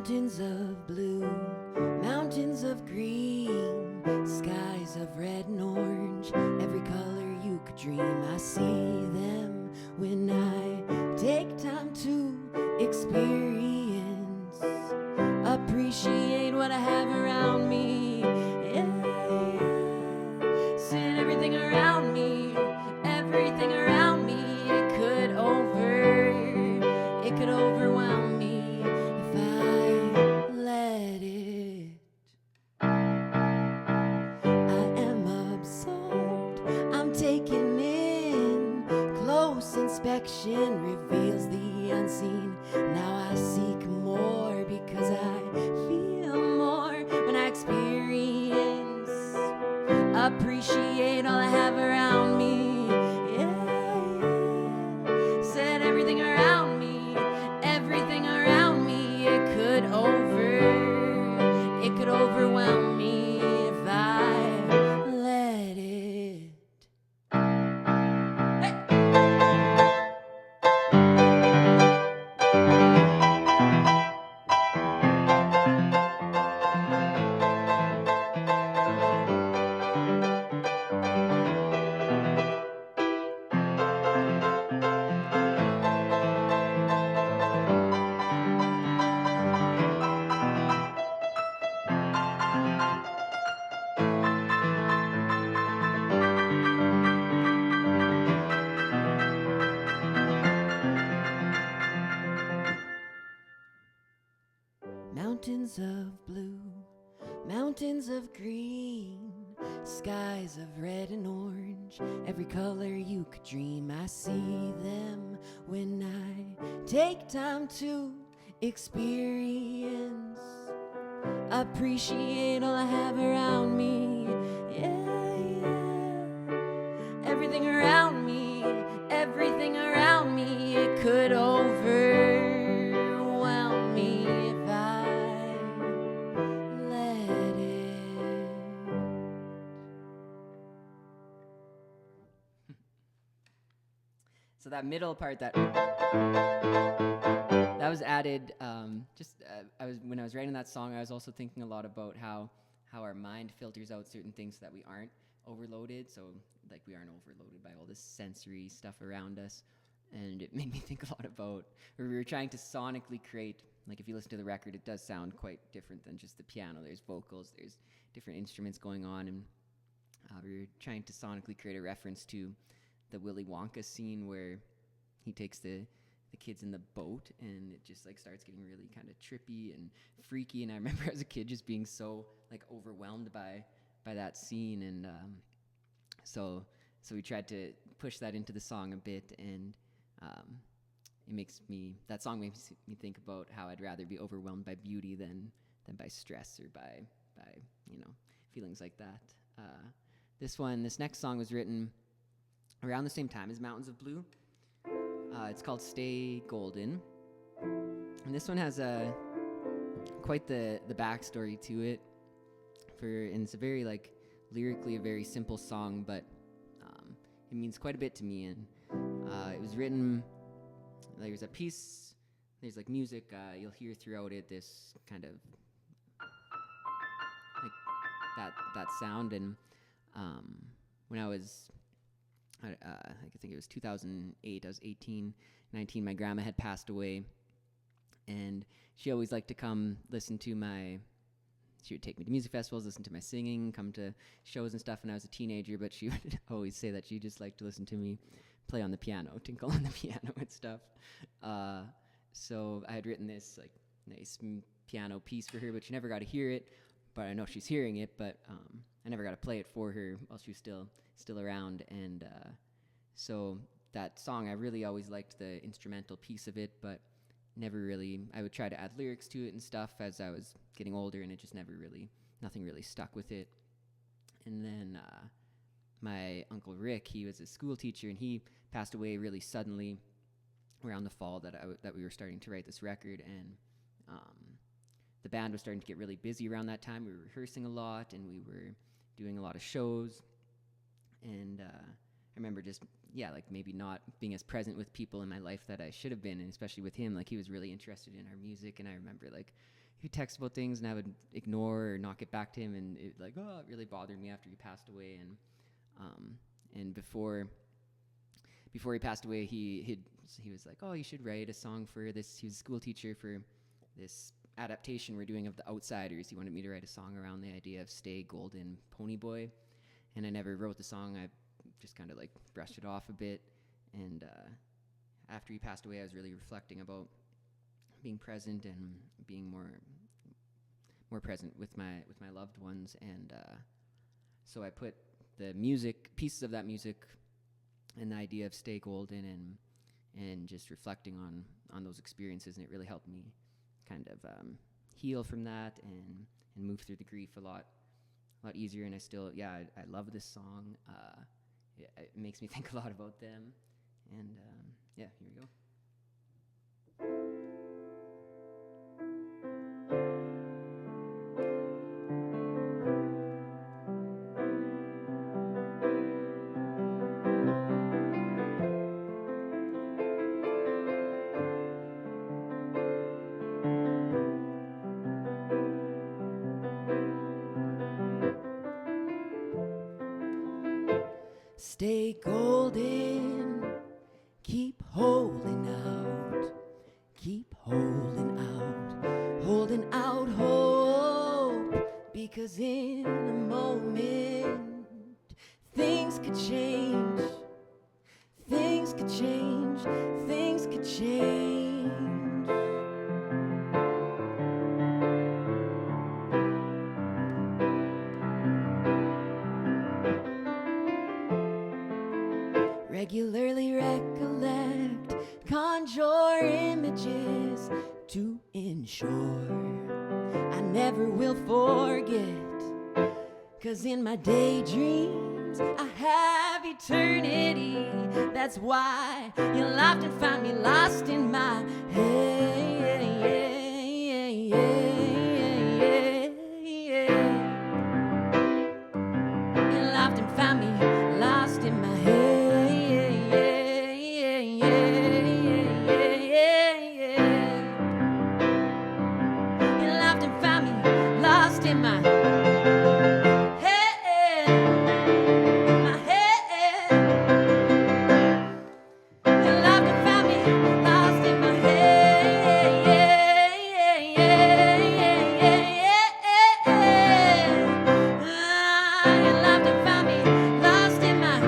Mountains of blue, mountains of green, skies of red and orange, every color you could dream. I see them when I take time to experience, appreciate what I have around me. Yeah. Seeing everything around me, everything around me, it could overwhelm me if I let it. I am absorbed, I'm taken in, close inspection reveals the unseen. Now I seek more because I feel more when I experience, appreciate all I have around me. Yeah, yeah. Said everything around me, everything around me, it could overwhelm me if I let it. Mountains of blue, mountains of green, skies of red and orange, every color you could dream. I see them when I take time to experience, appreciate all I have around me. Yeah, yeah. Everything around me, everything around me, it could overwhelm me if I let it. So that middle part, that was added. When I was writing that song, I was also thinking a lot about how our mind filters out certain things so that we aren't overloaded. So like we aren't overloaded by all this sensory stuff around us, and it made me think a lot about. Or we were trying to sonically create. Like if you listen to the record, it does sound quite different than just the piano. There's vocals, there's different instruments going on, and we were trying to sonically create a reference to the Willy Wonka scene where he takes the kids in the boat and it just like starts getting really kind of trippy and freaky. And I remember as a kid just being so like overwhelmed by that scene, and so we tried to push that into the song a bit, and that song makes me think about how I'd rather be overwhelmed by beauty than by stress or by feelings like that. This next song was written around the same time as Mountains of Blue. It's called Stay Golden. And this one has quite the backstory to it. And it's a very, like, lyrically a very simple song, but it means quite a bit to me. And it was written, there's a piece, there's like music, you'll hear throughout it this kind of, like, that sound. And when I was, I think it was 2008, I was 18, 19, my grandma had passed away, and she always liked to come listen to she would take me to music festivals, listen to my singing, come to shows and stuff when I was a teenager, but she would always say that she just liked to listen to me play on the piano, tinkle on the piano and stuff. So I had written this like nice piano piece for her, but she never got to hear it, but I know she's hearing it, but I never got to play it for her while she was still around. And so that song, I really always liked the instrumental piece of it, but never really, I would try to add lyrics to it and stuff as I was getting older, and it just nothing really stuck with it. And then my Uncle Rick, he was a school teacher, and he passed away really suddenly around the fall that we were starting to write this record. And the band was starting to get really busy around that time. We were rehearsing a lot, and we were doing a lot of shows. And I remember just like maybe not being as present with people in my life that I should have been, and especially with him. Like, he was really interested in our music, and I remember like he would text about things and I would ignore or not get back to him, and it really bothered me after he passed away. And before he passed away, he was like, oh, you should write a song for this. He was a school teacher for this adaptation we're doing of The Outsiders. He wanted me to write a song around the idea of Stay Golden Pony Boy, and I never wrote the song. I just kind of like brushed it off a bit. And after he passed away, I was really reflecting about being present and being more present with my loved ones. And so I put the pieces of that music and the idea of Stay Golden and just reflecting on those experiences, and it really helped me kind of heal from that and move through the grief a lot easier. And I still, I love this song. It makes me think a lot about them. And here we go. Stay golden, keep holding out, holding out hope, because in a moment things could change, things could change, things could change. Regularly recollect, conjure images to ensure I never will forget. 'Cause in my daydreams I have eternity. That's why you'll often find me lost in my head. You'll often find me lost in my head. You'll often find me lost in my head. My head. You'll often find me lost in my head. You'll often find me lost in my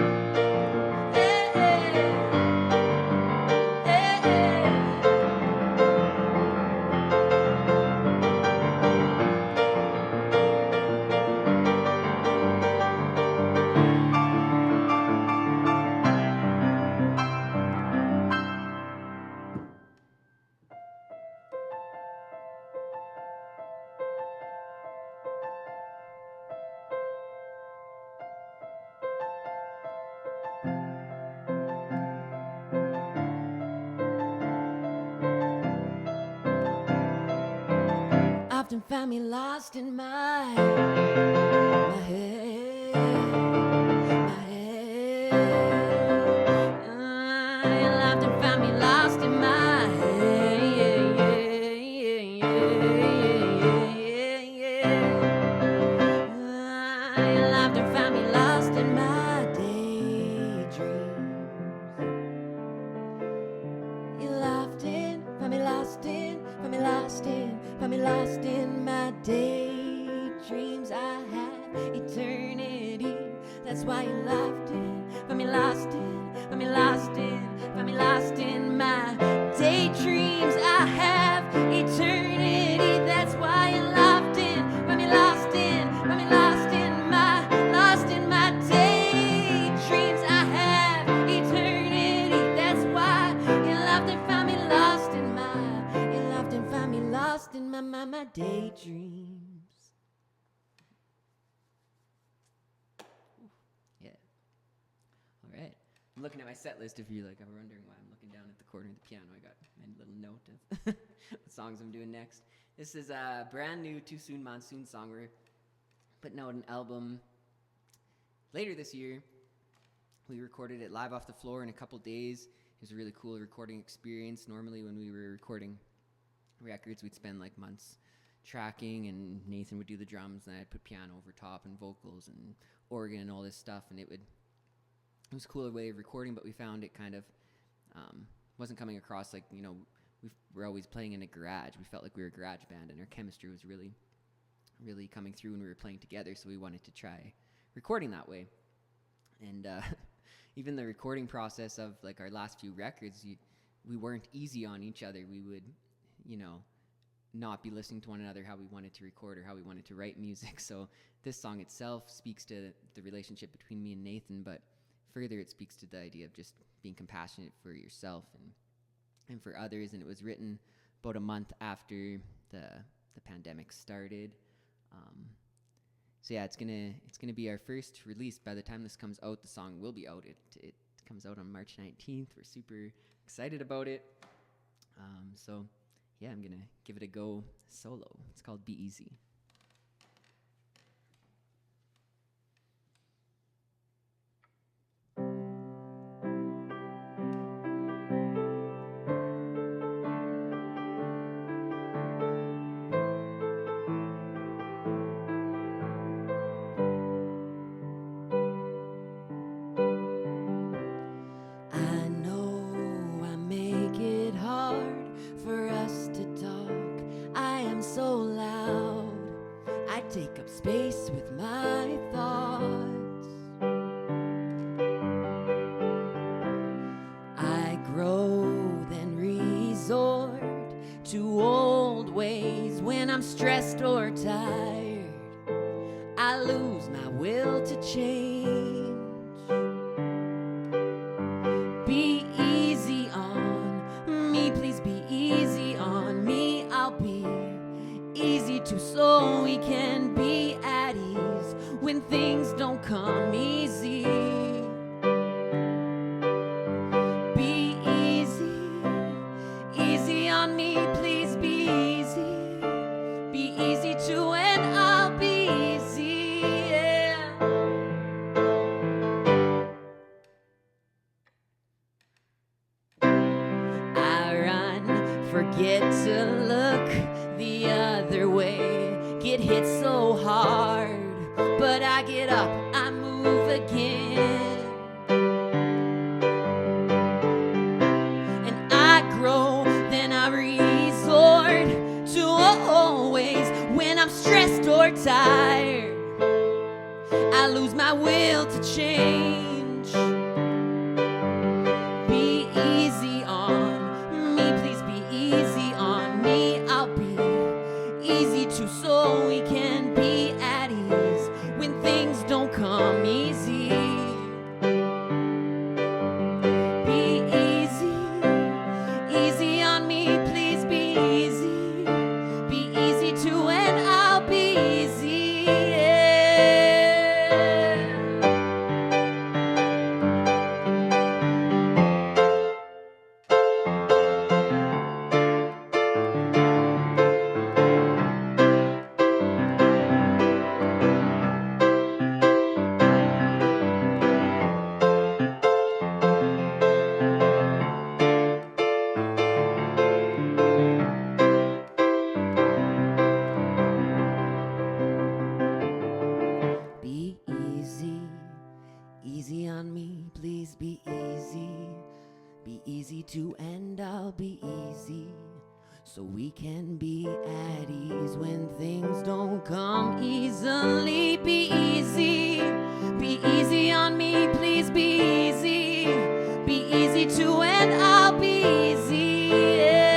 often find me lost in my head, my head. You'll often find me lost in my head. You'll often find me lost in my daydreams. You'll often find me lost in, find me lost in, find me lost in my daydreams. I have eternity. That's why you'll often find me lost in, find me lost in, find me lost in my daydreams. I have eternity. That's why you'll often find me lost in, find me lost in my daydreams. I have eternity. That's why you'll often find me lost in you'll often find me lost in my daydreams. Yeah. All right. I'm looking at my set list. If you're wondering why I'm looking down at the corner of the piano, I got my little note of what songs I'm doing next. This is a brand new Too Soon Monsoon song. We're putting out an album later this year. We recorded it live off the floor in a couple days. It was a really cool recording experience. Normally when we were recording records, we'd spend like months tracking, and Nathan would do the drums, and I'd put piano over top and vocals and organ and all this stuff, and it was a cooler way of recording, but we found it kind of wasn't coming across like, we're always playing in a garage. We felt like we were a garage band, and our chemistry was really, really coming through when we were playing together, so we wanted to try recording that way. And even the recording process of like our last few records, we weren't easy on each other. We would, not be listening to one another how we wanted to record or how we wanted to write music. So this song itself speaks to the relationship between me and Nathan, but further it speaks to the idea of just being compassionate for yourself and for others. And it was written about a month after the pandemic started. So yeah, it's gonna be our first release. By the time this comes out, the song will be out. It comes out on March 19th. We're super excited about it. So yeah, I'm gonna give it a go solo. It's called Be Easy. I know I make it hard for us to talk. I am so loud. I take up space with my thoughts. I grow, then resort to old ways when I'm stressed or tired. I lose my will to change. Be easy on me, please be easy on me. I'll be easy too, so we can be at ease when things don't come easy. Be easy on me, please be easy. Be easy too, and I'll be easy, yeah. I run, forget to look the other way, get hit so hard, but I get up, I move again. And I grow, then I resort to always when I'm stressed or tired. I lose my will to change. Be easy on me, please be easy on me. I'll be easy too, so we can be at ease when things don't come easy. Be easy on me, please be easy. Be easy too, and I'll be easy, yeah. Be easy on me, please be easy. Be easy too, and I'll be easy, so we can be at ease when things don't come easily. Be easy on me, please be easy. Be easy too, and I'll be easy, yeah.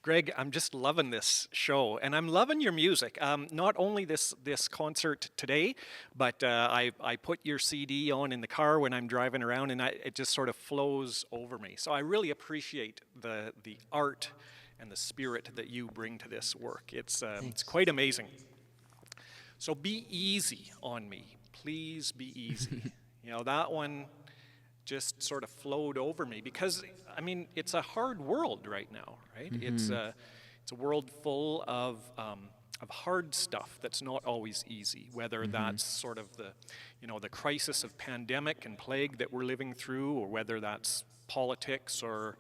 Greg, I'm just loving this show, and I'm loving your music. Not only this concert today, but I put your CD on in the car when I'm driving around, and it just sort of flows over me. So I really appreciate the art and the spirit that you bring to this work. It's quite amazing. So be easy on me, please be easy. You know, that one just sort of flowed over me because, I mean, it's a hard world right now, right? It's a world full of hard stuff that's not always easy, whether that's sort of the crisis of pandemic and plague that we're living through, or whether that's politics or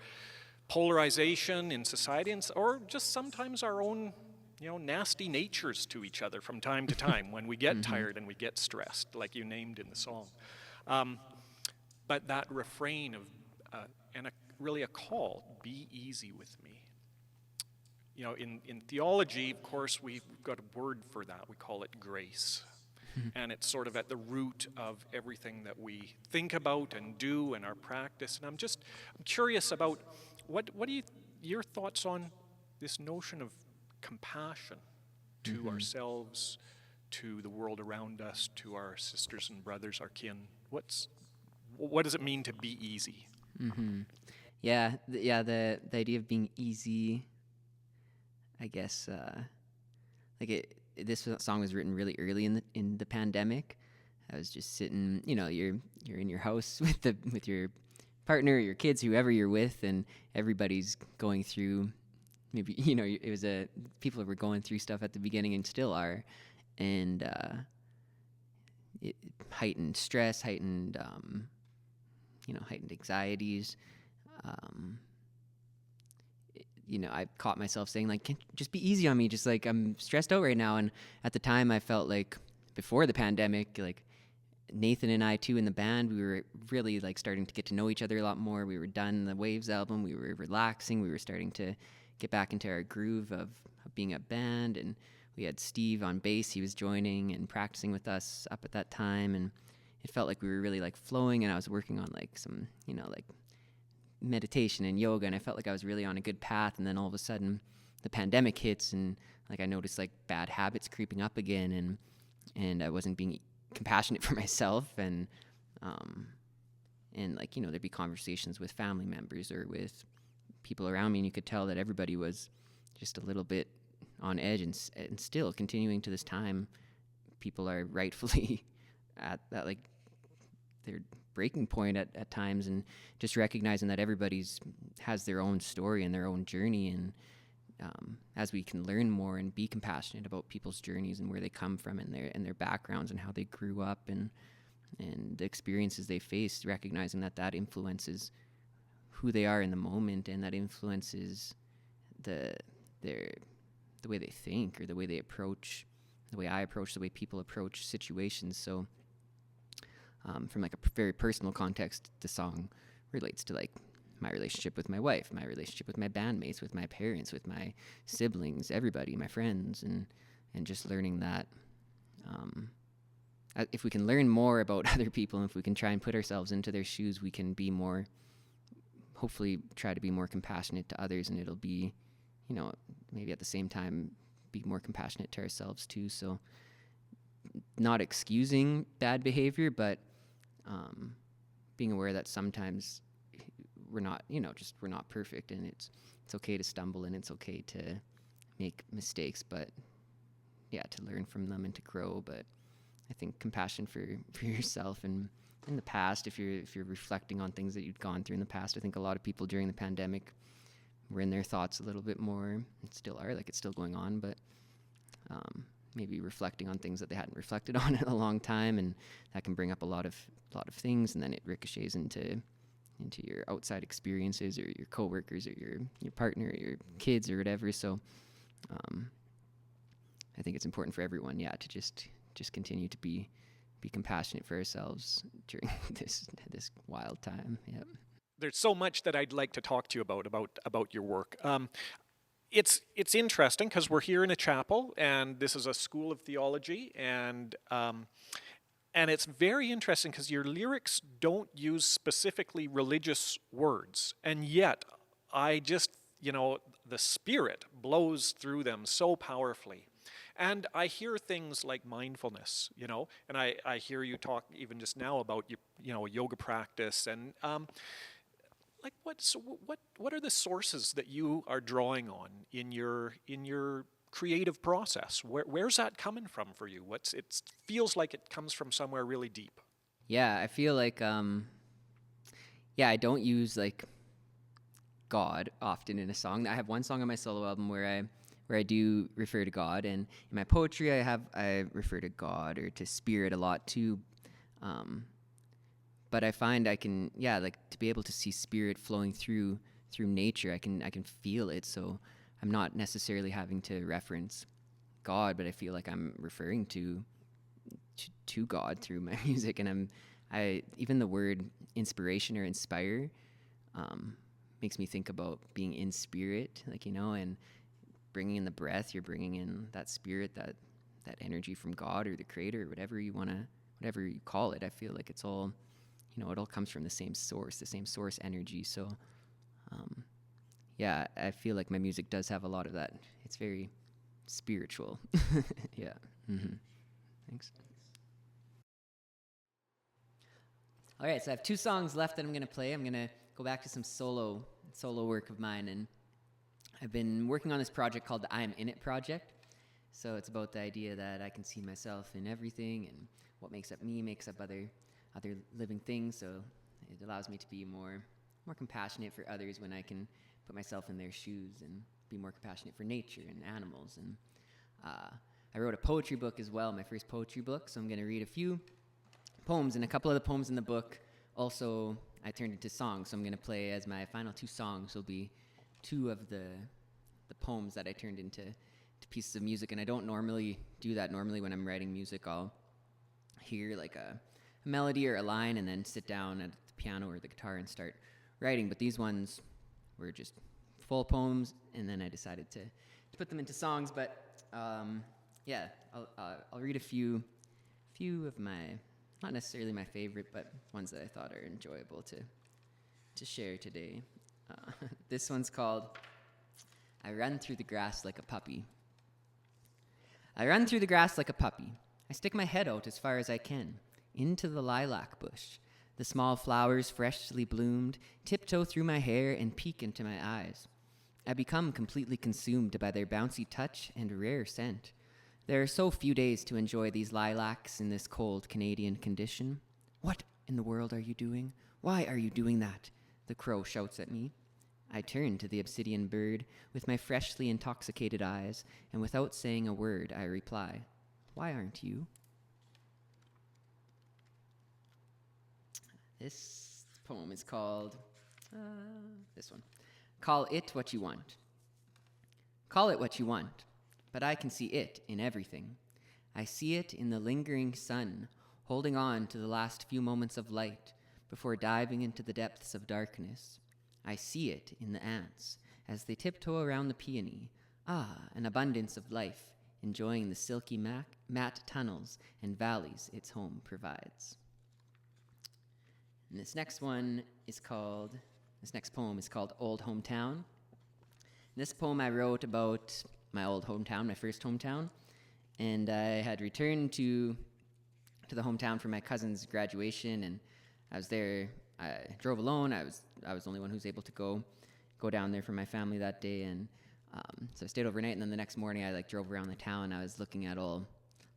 polarization in society, or just sometimes our own, nasty natures to each other from time to time when we get tired and we get stressed, like you named in the song. But that refrain of, really a call, be easy with me. In theology, of course, we've got a word for that. We call it grace. And it's sort of at the root of everything that we think about and do in our practice. And I'm curious about what your thoughts on this notion of compassion to ourselves, to the world around us, to our sisters and brothers, our kin. What does it mean to be easy? Yeah, the idea of being easy, I guess, this song was written really early in the pandemic. I was just sitting, you're in your house with your partner, your kids, whoever you're with, and everybody's going through, maybe, it was people were going through stuff at the beginning and still are, and heightened stress, heightened anxieties. I caught myself saying, like, just be easy on me. Just like, I'm stressed out right now. And at the time I felt like before the pandemic, like Nathan and I too in the band, we were really like starting to get to know each other a lot more. We were done the Waves album. We were relaxing. We were starting to get back into our groove of being a band. And we had Steve on bass. He was joining and practicing with us up at that time. And it felt like we were really like flowing, and I was working on like some, like meditation and yoga, and I felt like I was really on a good path. And then all of a sudden the pandemic hits, and like I noticed like bad habits creeping up again, and I wasn't being compassionate for myself, and like, there'd be conversations with family members or with people around me, and you could tell that everybody was just a little bit on edge, and still continuing to this time, people are rightfully at that, like, their breaking point at times, and just recognizing that everybody's has their own story and their own journey, and as we can learn more and be compassionate about people's journeys and where they come from and their backgrounds and how they grew up and the experiences they faced, recognizing that influences who they are in the moment, and that influences the way they think, or the way they approach, the way I approach, the way people approach situations. So from like a very personal context, the song relates to like my relationship with my wife, my relationship with my bandmates, with my parents, with my siblings, everybody, my friends, and just learning that if we can learn more about other people, and if we can try and put ourselves into their shoes, we can be more, hopefully try to be more compassionate to others, and it'll be, maybe at the same time be more compassionate to ourselves too. So not excusing bad behavior, but being aware that sometimes we're not, we're not perfect, and it's okay to stumble, and it's okay to make mistakes, but yeah, to learn from them and to grow. But I think compassion for yourself, and in the past, if you're reflecting on things that you've gone through in the past, I think a lot of people during the pandemic were in their thoughts a little bit more, and still are, like it's still going on, but maybe reflecting on things that they hadn't reflected on in a long time, and that can bring up a lot of things, and then it ricochets into your outside experiences, or your coworkers, or your partner, or your kids, or whatever. So I think it's important for everyone, to just continue to be compassionate for ourselves during this wild time. Yep. There's so much that I'd like to talk to you about your work. It's interesting because we're here in a chapel, and this is a school of theology, and it's very interesting because your lyrics don't use specifically religious words, and yet I just, the Spirit blows through them so powerfully. And I hear things like mindfulness, and I hear you talk even just now about yoga practice, and like what are the sources that you are drawing on in your creative process? Where's that coming from for you? It feels like it comes from somewhere really deep. Yeah, I feel like I don't use like God often in a song. I have one song on my solo album where I do refer to God, and in my poetry I refer to God or to spirit a lot too. But I find I can to be able to see spirit flowing through nature. I can feel it, so I'm not necessarily having to reference God, but I feel like I'm referring to God through my music, and I even the word inspiration or inspire makes me think about being in spirit, and bringing in the breath. You're bringing in that spirit, that energy from God or the Creator, whatever you call it. I feel like it's all, it all comes from the same source energy. So, I feel like my music does have a lot of that. It's very spiritual. Yeah. Mm-hmm. Thanks. All right, so I have 2 songs left that I'm going to play. I'm going to go back to some solo work of mine, and I've been working on this project called the I'm In It project. So it's about the idea that I can see myself in everything, and what makes up me makes up other living things. So it allows me to be more compassionate for others when I can put myself in their shoes, and be more compassionate for nature and animals. And I wrote a poetry book as well, my first poetry book. So I'm going to read a few poems, and a couple of the poems in the book also I turned into songs. So I'm going to play as my final 2 songs will be 2 of the poems that I turned into pieces of music. And I don't normally do that. Normally when I'm writing music, I'll hear like a melody or a line and then sit down at the piano or the guitar and start writing. But these ones were just full poems, and then I decided to put them into songs. But I'll read a few of my, not necessarily my favorite, but ones that I thought are enjoyable to share today. This one's called I Run Through the Grass Like a Puppy. I run through the grass like a puppy. I stick my head out as far as I can, into the lilac bush. The small flowers freshly bloomed, tiptoe through my hair and peek into my eyes. I become completely consumed by their bouncy touch and rare scent. There are so few days to enjoy these lilacs in this cold Canadian condition. What in the world are you doing? Why are you doing that? The crow shouts at me. I turn to the obsidian bird with my freshly intoxicated eyes, and without saying a word, I reply, why aren't you? This poem is called, this one. Call it what you want. Call it what you want, but I can see it in everything. I see it in the lingering sun, holding on to the last few moments of light before diving into the depths of darkness. I see it in the ants as they tiptoe around the peony. An abundance of life, enjoying the silky matte tunnels and valleys its home provides. And this next poem is called Old Hometown. And this poem I wrote about my old hometown, my first hometown, and I had returned to the hometown for my cousin's graduation, and I was there. I drove alone. I was the only one who was able to go down there for my family that day, and so I stayed overnight. And then the next morning, I drove around the town. I was looking at all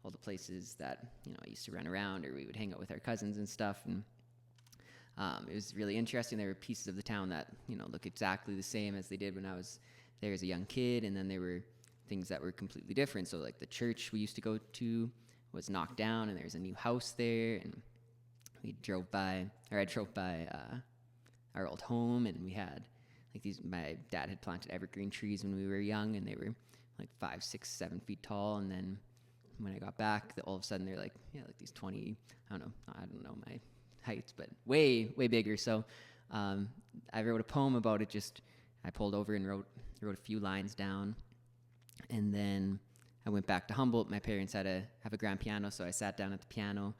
the places that I used to run around, or we would hang out with our cousins and stuff. And it was really interesting. There were pieces of the town that look exactly the same as they did when I was there as a young kid, and then there were things that were completely different. So the church we used to go to was knocked down, and there's a new house there, and I drove by our old home, and we had my dad had planted evergreen trees when we were young, and they were 5, 6, 7 feet tall. And then when I got back, all of a sudden they're these 20, I don't know my heights, but way bigger. So I wrote a poem about it. I pulled over and wrote a few lines down, and then I went back to Humboldt. My parents have a grand piano, so I sat down at the piano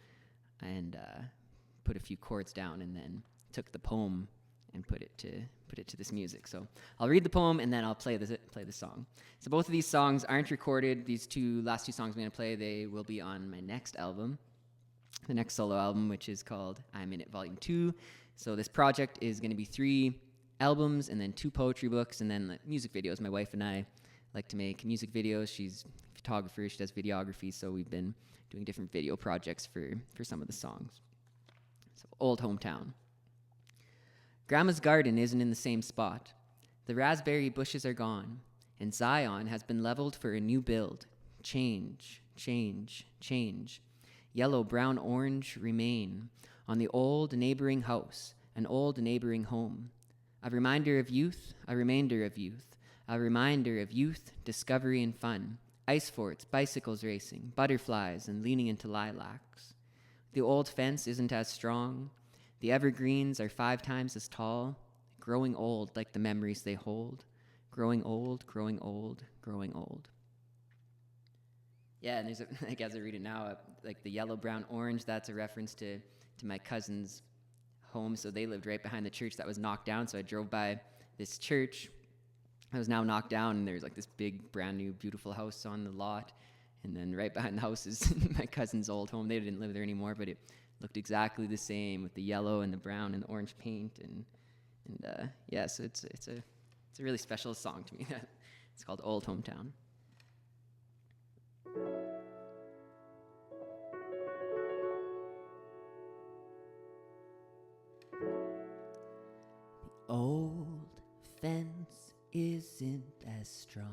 and put a few chords down, and then took the poem and put it to this music. So I'll read the poem and then I'll play the song. So both of these songs aren't recorded. These last two songs I'm going to play, they will be on my next album, the next solo album, which is called I'm In It Volume 2. So this project is going to be 3 albums and then 2 poetry books and then the music videos. My wife and I like to make music videos. She's a photographer. She does videography. So we've been doing different video projects for some of the songs. So Old Hometown. Grandma's garden isn't in the same spot. The raspberry bushes are gone, and Zion has been leveled for a new build. Change, change, change. Yellow, brown, orange remain on the old neighboring house, an old neighboring home. A reminder of youth, a remainder of youth, a reminder of youth, discovery, and fun. Ice forts, bicycles racing, butterflies, and leaning into lilacs. The old fence isn't as strong. The evergreens are 5 times as tall, growing old like the memories they hold. Growing old, growing old, growing old. Yeah, and there's like as I read it now, like the yellow, brown, orange, that's a reference to my cousin's home. So they lived right behind the church that was knocked down. So I drove by this church that was now knocked down, and there's like this big, brand new, beautiful house on the lot. And then right behind the house is my cousin's old home. They didn't live there anymore, but it looked exactly the same with the yellow and the brown and the orange paint. And yeah, so it's a really special song to me. It's called Old Hometown. The old fence isn't as strong.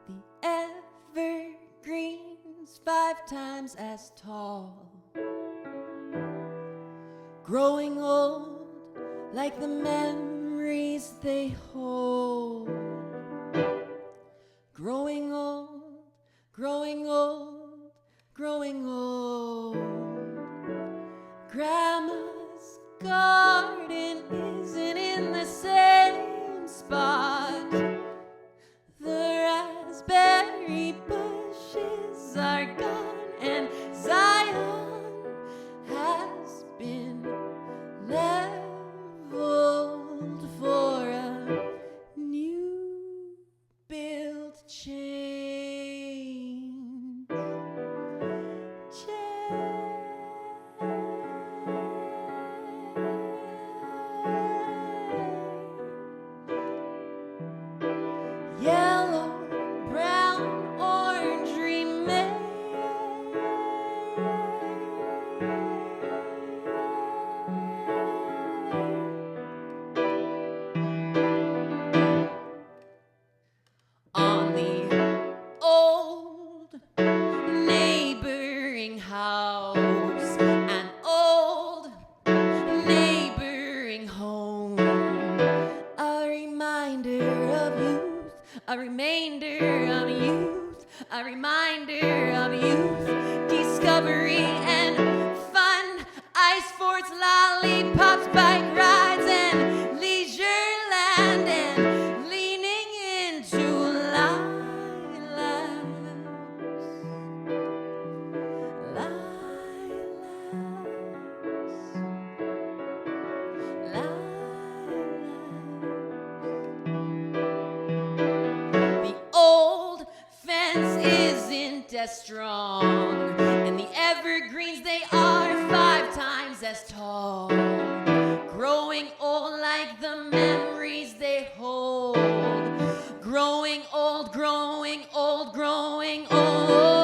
The evergreens 5 times as tall. Growing old like the memories they hold. Growing old, growing old, growing old. Grandma's garden isn't in the same spot. The raspberry bushes are gone, and Zion has been leveled for a new build. Change. Yellow, brown, orange remain. On the old neighboring house, an old neighboring home. A reminder of youth, a remainder of youth, a reminder of youth, discovery and fun, ice forts, lollipops, bike rides, and leisure land, and leaning into lilacs. The old fence isn't as strong, and the evergreens, they are 5 times as tall. Growing old like the memories they hold. Growing old, growing old, growing old.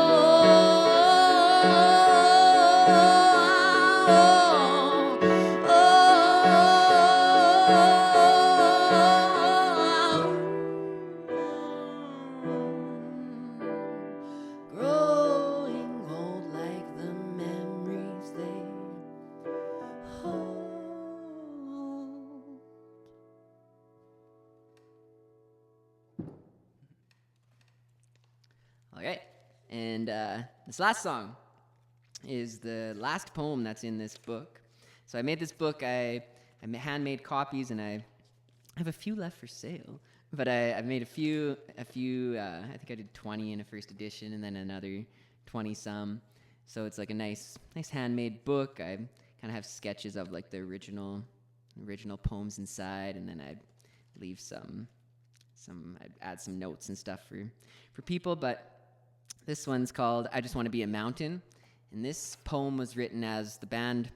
Growing old like the memories they hold. All right, and this last song is the last poem that's in this book. So I made this book. I handmade copies, and I have a few left for sale. But I made a few. I think I did 20 in a first edition, and then another 20 some. So it's like a nice handmade book. I kind kind of have sketches of like the original poems inside, and then I'd leave I'd add some notes and stuff for people. But this one's called I Just Want to Be a Mountain, and this poem was written as the band,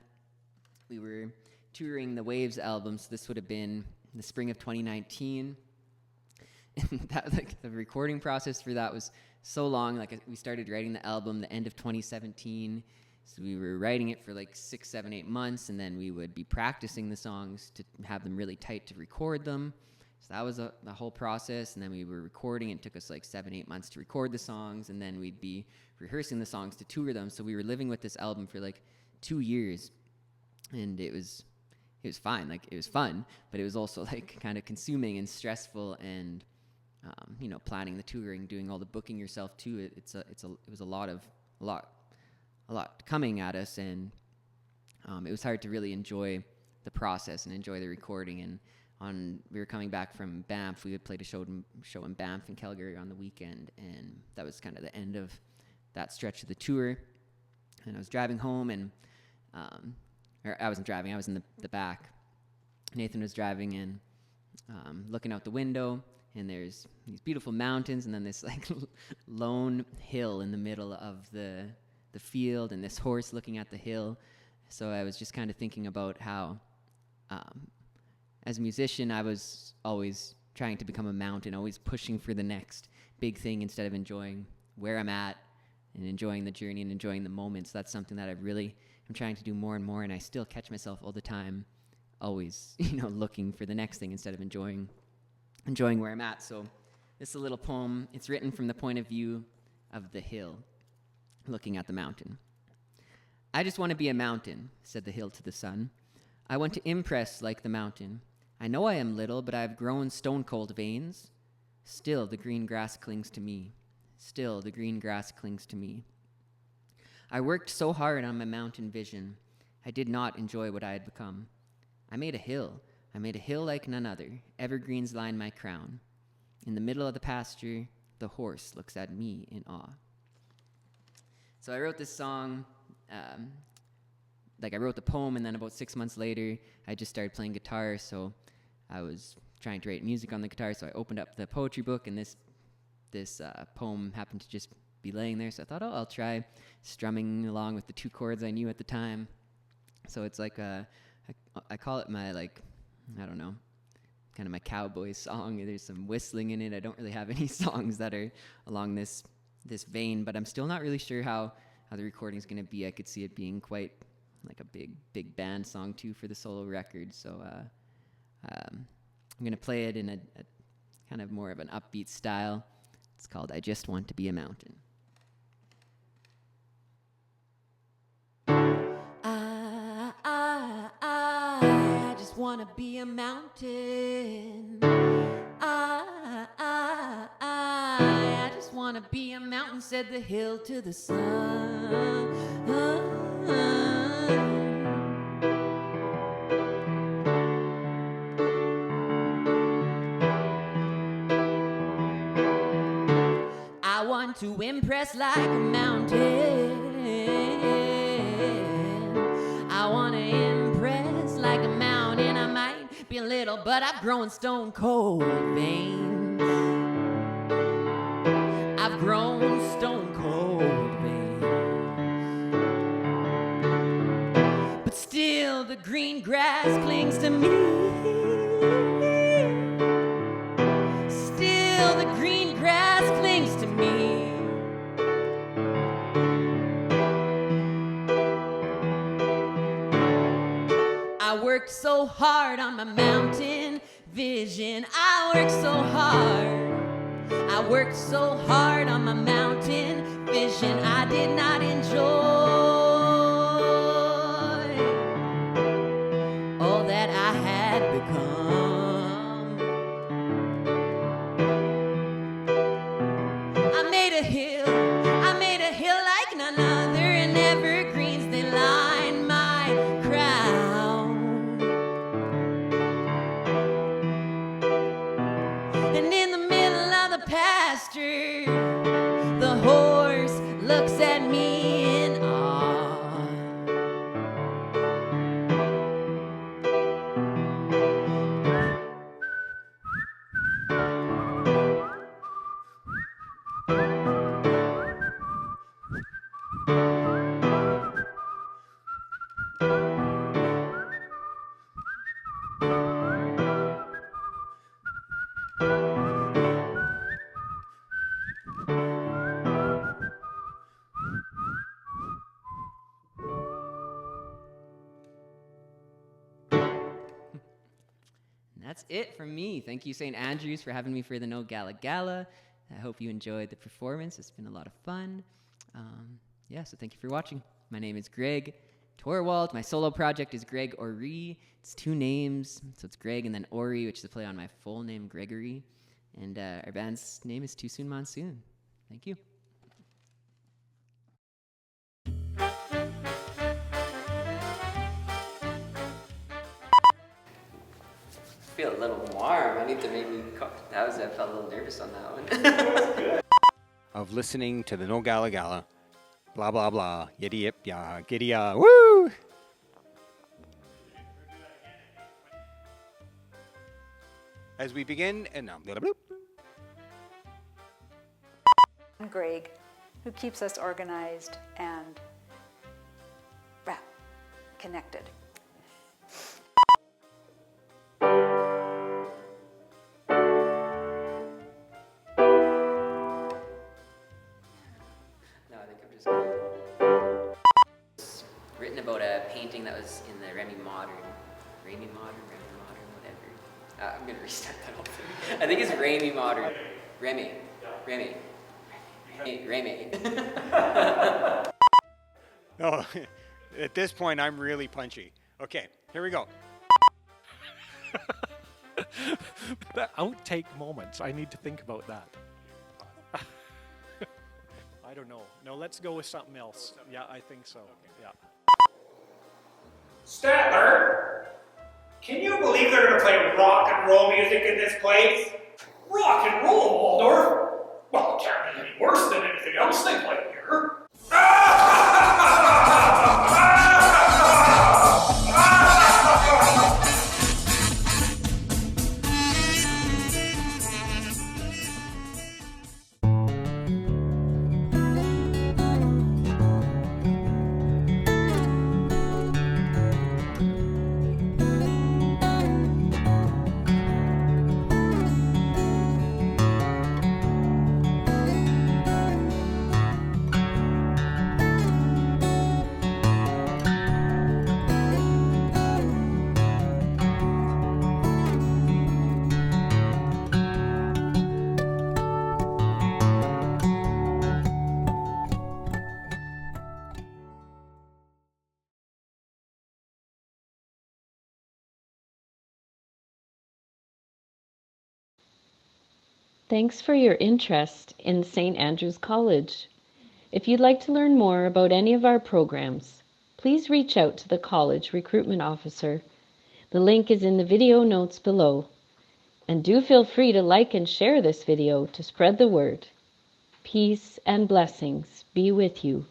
we were touring the Waves album, so this would have been the spring of 2019. And that, like, the recording process for that was so long. Like, we started writing the album the end of 2017, so we were writing it for like 6, 7, 8 months, and then we would be practicing the songs to have them really tight to record them. So that was the whole process, and then we were recording. It took us like 7, 8 months to record the songs, and then we'd be rehearsing the songs to tour them. So we were living with this album for like 2 years, and it was fine. Like, it was fun, but it was also like kind of consuming and stressful, and planning the touring, doing all the booking yourself too. It was a lot coming at us, and it was hard to really enjoy the process and enjoy the recording. And we were coming back from Banff. We had played a show in Banff and Calgary on the weekend, and that was kind of the end of that stretch of the tour. And I was driving home, and or I wasn't driving, I was in the back. Nathan was driving, and looking out the window, and there's these beautiful mountains, and then this like lone hill in the middle of the field, and this horse looking at the hill. So I was just kind of thinking about how, as a musician, I was always trying to become a mountain, always pushing for the next big thing instead of enjoying where I'm at and enjoying the journey and enjoying the moments. That's something that I really am trying to do more and more, and I still catch myself all the time, always, looking for the next thing instead of enjoying where I'm at. So this is a little poem. It's written from the point of view of the hill, looking at the mountain. I just want to be a mountain, said the hill to the sun. I want to impress like the mountain. I know I am little, but I have grown stone-cold veins. Still the green grass clings to me. Still the green grass clings to me. I worked so hard on my mountain vision. I did not enjoy what I had become. I made a hill like none other. Evergreens line my crown. In the middle of the pasture, the horse looks at me in awe. So I wrote this song, I wrote the poem, and then about 6 months later, I just started playing guitar. So I was trying to write music on the guitar, so I opened up the poetry book, and this poem happened to just be laying there. So I thought, I'll try strumming along with the 2 chords I knew at the time. So it's like I call it my, kind of my cowboy song. There's some whistling in it. I don't really have any songs that are along this vein, but I'm still not really sure how the recording is going to be. I could see it being quite like a big band song too for the solo record. So I'm going to play it in a kind of more of an upbeat style. It's called I Just Want to Be a Mountain. I just want to be a mountain. I just want to be a mountain, said the hill to the sun. I want to impress like a mountain. I want to impress like a mountain. I might be a little, but I've grown stone cold veins. I've grown stone cold veins. But still the green grass clings to me. Still the green grass clings to me. I worked so hard on my mountain vision. I worked so hard. I worked so hard on my mountain vision. I did not enjoy all that I had become. I made a hill like none other, and evergreens they line my crown. And in the middle of the pasture, the horse looks at me in awe. it from me. Thank you, St. Andrews, for having me for the No Gala Gala. I hope you enjoyed the performance. It's been a lot of fun. So thank you for watching. My name is Greg Torwald. My solo project is Greg Ori. It's 2 names, so it's Greg and then Ori, which is a play on my full name, Gregory. And our band's name is Too Soon Monsoon. Thank you. I feel a little warm. I need to maybe I felt a little nervous on that one. Of listening to the No Gala Gala. Blah, blah, blah. Yiddy yip, ya, giddy ya. Woo! As we begin, and now, And Greg, who keeps us organized and connected. Written about a painting that was in the Remy Modern, whatever. I'm gonna restart that whole thing. I think it's Remy Modern. Remy. Oh, at this point, I'm really punchy. Okay, here we go. The outtake moments, I need to think about that. I don't know. No, let's go with something else. Yeah, I think so. Yeah. Statler, can you believe they're going to play rock and roll music in this place? Rock and roll, Waldorf? Well, it can't be any worse than anything else they play here. Thanks for your interest in St. Andrews College. If you'd like to learn more about any of our programs, please reach out to the college recruitment officer. The link is in the video notes below. And do feel free to like and share this video to spread the word. Peace and blessings be with you.